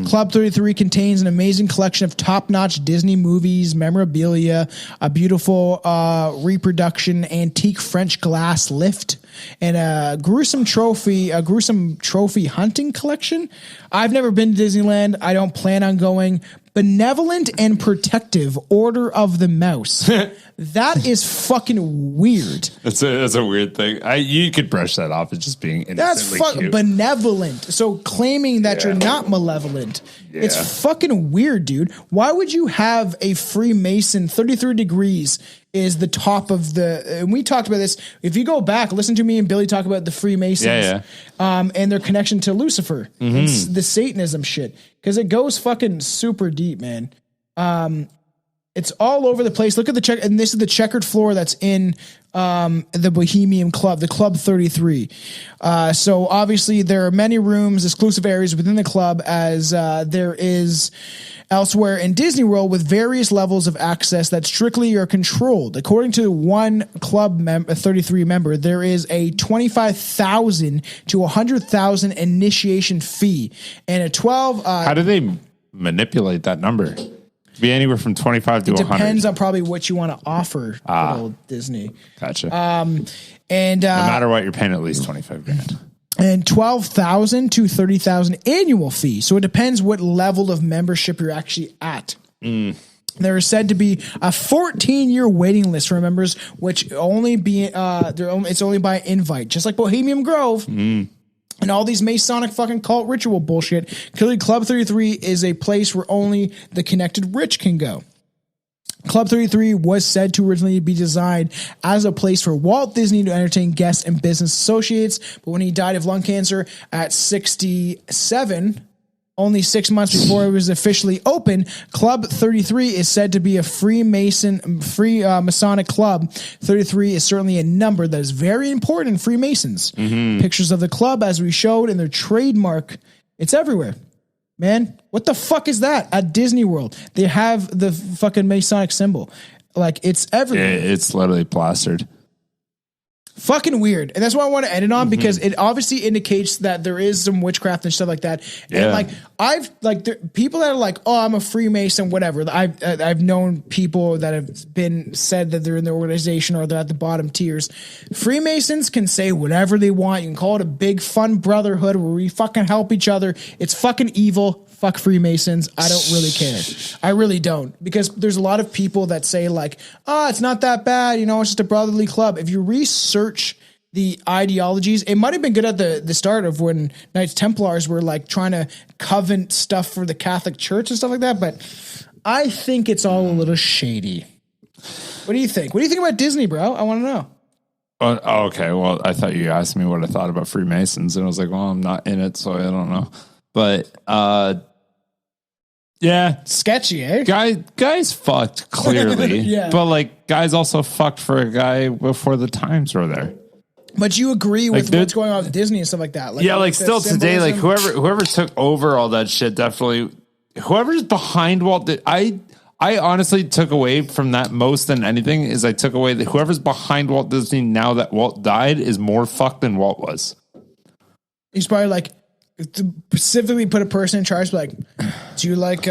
Club 33 contains an amazing collection of top-notch Disney movies, memorabilia, a beautiful reproduction antique French glass lift, and a gruesome trophy hunting collection. I've never been to Disneyland. I don't plan on going. Benevolent and Protective Order of the Mouse. That is fucking weird. It's a weird thing. You could brush that off as just being innocently cute. Benevolent. So claiming that you're not malevolent. Yeah. It's fucking weird, dude. Why would you have a Freemason 33 degrees is the top of and we talked about this. If you go back, listen to me and Billy talk about the Freemasons and their connection to Lucifer and the Satanism shit. Because it goes fucking super deep, man. It's all over the place. Look at and this is the checkered floor that's in the Bohemian Club, the Club 33. So obviously there are many rooms, exclusive areas within the club, as there is elsewhere in Disney World, with various levels of access that strictly are controlled. According to one Club 33 member, there is a $25,000 to $100,000 initiation fee and a 12. How do they manipulate that number? Be anywhere from 25 to 100. Depends on probably what you want to offer old Disney. Gotcha. And no matter what, you're paying at least 25 grand. And $12,000 to $30,000 annual fee. So it depends what level of membership you're actually at. There is said to be a 14-year waiting list for members, which it's only by invite, just like Bohemian Grove. And all these Masonic fucking cult ritual bullshit. Clearly, Club 33 is a place where only the connected rich can go. Club 33 was said to originally be designed as a place for Walt Disney to entertain guests and business associates, but when he died of lung cancer at 67, only 6 months before it was officially open, Club 33 is said to be a Masonic club. 33 is certainly a number that is very important in Freemasons. Pictures of the club, as we showed, and their trademark, it's everywhere. Man, what the fuck is that? At Disney World, they have the fucking Masonic symbol. Like, it's everywhere. It's literally plastered. Fucking weird. And that's what I want to end it on, because it obviously indicates that there is some witchcraft and stuff like that. Yeah. And people that are like, oh, I'm a Freemason, whatever. I've known people that have said that they're in the organization or they're at the bottom tiers. Freemasons can say whatever they want. You can call it a big fun brotherhood where we fucking help each other. It's fucking evil. Fuck Freemasons. I don't really care. I really don't, because there's a lot of people that say like, it's not that bad. It's just a brotherly club. If you research the ideologies, it might have been good at the start of when Knights Templars were like trying to covenant stuff for the Catholic Church and stuff like that. But I think it's all a little shady. What do you think? What do you think about Disney, bro? I want to know. Oh, okay. Well, I thought you asked me what I thought about Freemasons, and I was like, well, I'm not in it, so I don't know. But, yeah. Sketchy, eh? Guys fucked, clearly. Yeah. But, like, guys also fucked for a guy before the times were there. But you agree with what's going on with Disney and stuff like that. Still today, like, whoever took over all that shit, definitely, whoever's behind Walt, I honestly took away from that most than anything is I took away that whoever's behind Walt Disney now that Walt died is more fucked than Walt was. He's probably like, specifically put a person in charge, like, do you like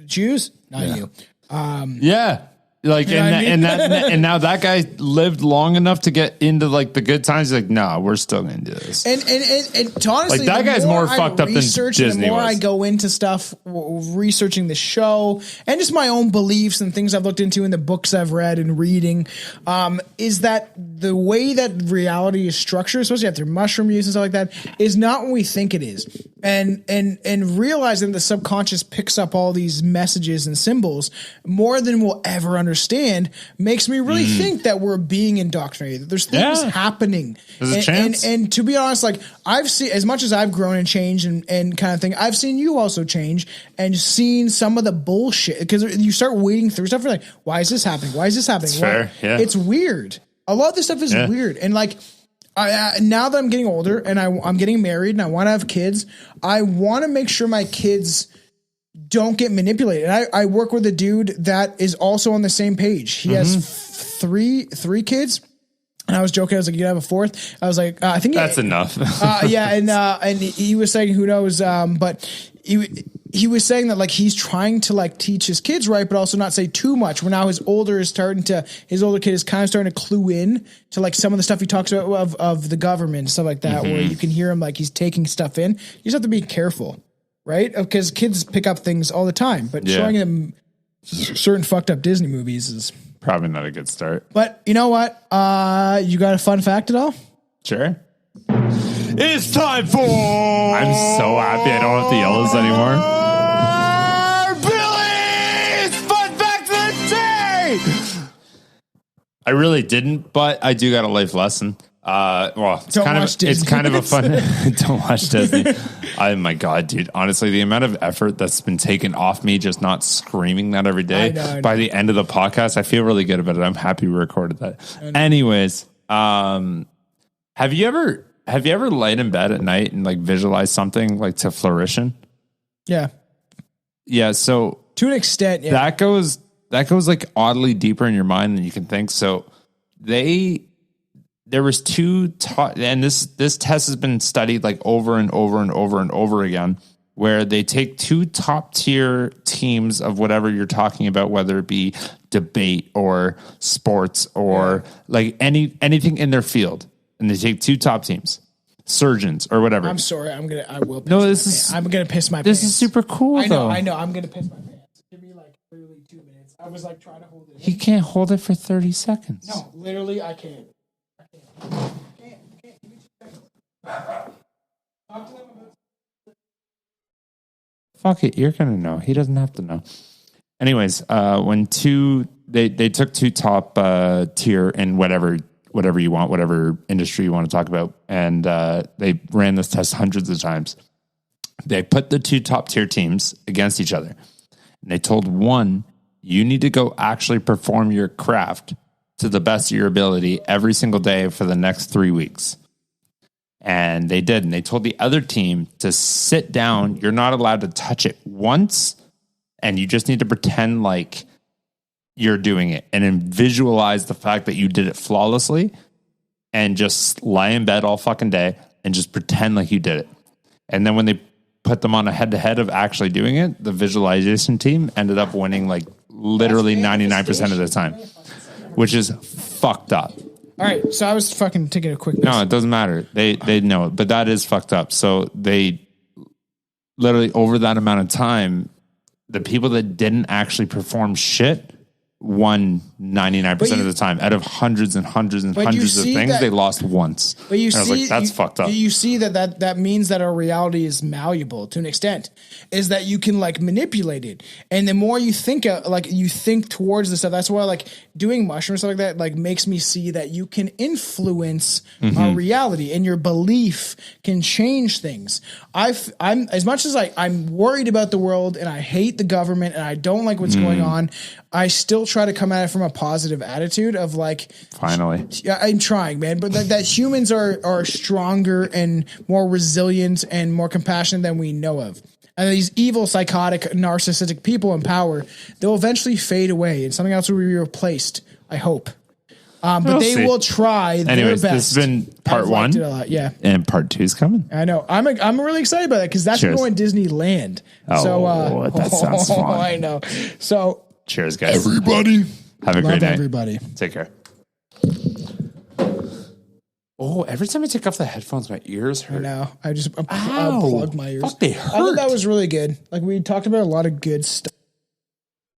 Jews? Not you. Yeah. Like, You know what I mean? and now that guy lived long enough to get into like the good times. He's like, no, we're still gonna do this. And honestly, Like, that the guy's more I fucked up than research and Disney the more was. I go into stuff, researching the show and just my own beliefs and things I've looked into in the books I've read and reading, is that the way that reality is structured, especially after mushroom use and stuff like that, is not what we think it is. And realizing the subconscious picks up all these messages and symbols more than we'll ever understand makes me really think that we're being indoctrinated. That there's things happening. There's a chance. And to be honest, like I've seen, as much as I've grown and changed and kind of thing, I've seen you also change and seen some of the bullshit, because you start wading through stuff. You're like, why is this happening? Why is this happening? It's fair. Yeah. It's weird. A lot of this stuff is weird. And like, now that I'm getting older and I'm getting married and I want to have kids, I want to make sure my kids don't get manipulated. I work with a dude that is also on the same page. He has three kids. And I was joking. I was like, "You have a fourth?" I was like, "I think That's enough." Yeah, and he was saying, "Who knows?" But he was saying that like he's trying to like teach his kids right, but also not say too much. Where now his older kid is kind of starting to clue in to like some of the stuff he talks about of the government and stuff like that, where you can hear him like he's taking stuff in. You just have to be careful, right? Because kids pick up things all the time, but showing them certain fucked up Disney movies is Probably not a good start. But you know what? You got a fun fact at all? Sure. It's time for... I'm so happy I don't have to yell this anymore. Billy's Fun Fact of the Day! I really didn't, but I do got a life lesson. Well, it's kind of a fun... Don't watch Disney. Oh my God, dude. Honestly, the amount of effort that's been taken off me just not screaming that every day. I know. By the end of the podcast, I feel really good about it. I'm happy we recorded that. Anyways, have you ever laid in bed at night and like visualized something like to fruition? Yeah. Yeah. So to an extent, yeah. That goes like oddly deeper in your mind than you can think. So there was two, and this test has been studied like over and over and over and over again, where they take two top tier teams of whatever you're talking about, whether it be debate or sports or like anything in their field. And they take two top teams, surgeons or whatever. I'm sorry. I will. No, I'm going to piss my This pants. is super cool, though. I know. I'm going to piss my pants. Give me like literally 2 minutes. I was like trying to hold it. He can't hold it for 30 seconds. No, literally, I can't. Can't. Give me 2 seconds. Talk to them about... Fuck it, you're gonna know. He doesn't have to know. Anyways, when they took two top tier in whatever you want, whatever industry you want to talk about, and they ran this test hundreds of times. They put the two top tier teams against each other, and they told one, you need to go actually perform your craft to the best of your ability every single day for the next 3 weeks. And they did. And they told the other team to sit down. You're not allowed to touch it once. And you just need to pretend like you're doing it and then visualize the fact that you did it flawlessly and just lie in bed all fucking day and just pretend like you did it. And then when they put them on a head to head of actually doing it, the visualization team ended up winning like literally 99% of the time, which is fucked up. All right, so I was fucking taking a quick piss. No, it doesn't matter. They know it, but that is fucked up. So they literally over that amount of time, the people that didn't actually perform shit won 99% of the time. Out of hundreds and hundreds and hundreds of things, they lost once. But you and I was like, that's fucked up. You see that means that our reality is malleable to an extent, is that you can like manipulate it. And the more you think towards this stuff, that's why like doing mushrooms, stuff like that, like makes me see that you can influence our reality and your belief can change things. I'm as much as I'm worried about the world and I hate the government and I don't like what's going on, I still try to come at it from a positive attitude of like, finally, yeah, I'm trying, man, but that humans are stronger and more resilient and more compassionate than we know of. And these evil, psychotic, narcissistic people in power, they'll eventually fade away and something else will be replaced. I hope. But they will try their Anyways, best. this has been part I've liked one. it a lot, yeah. And part 2 is coming. I know. I'm really excited about that because that's Cheers. going Disneyland. Oh, that sounds fun. I know. So Cheers, guys. everybody, Have a great love night. everybody. Take care. Oh, every time I take off the headphones, my ears hurt. Now I just unplugged my ears. Fuck, they I thought that hurt. was really good. Like we talked about a lot of good stuff.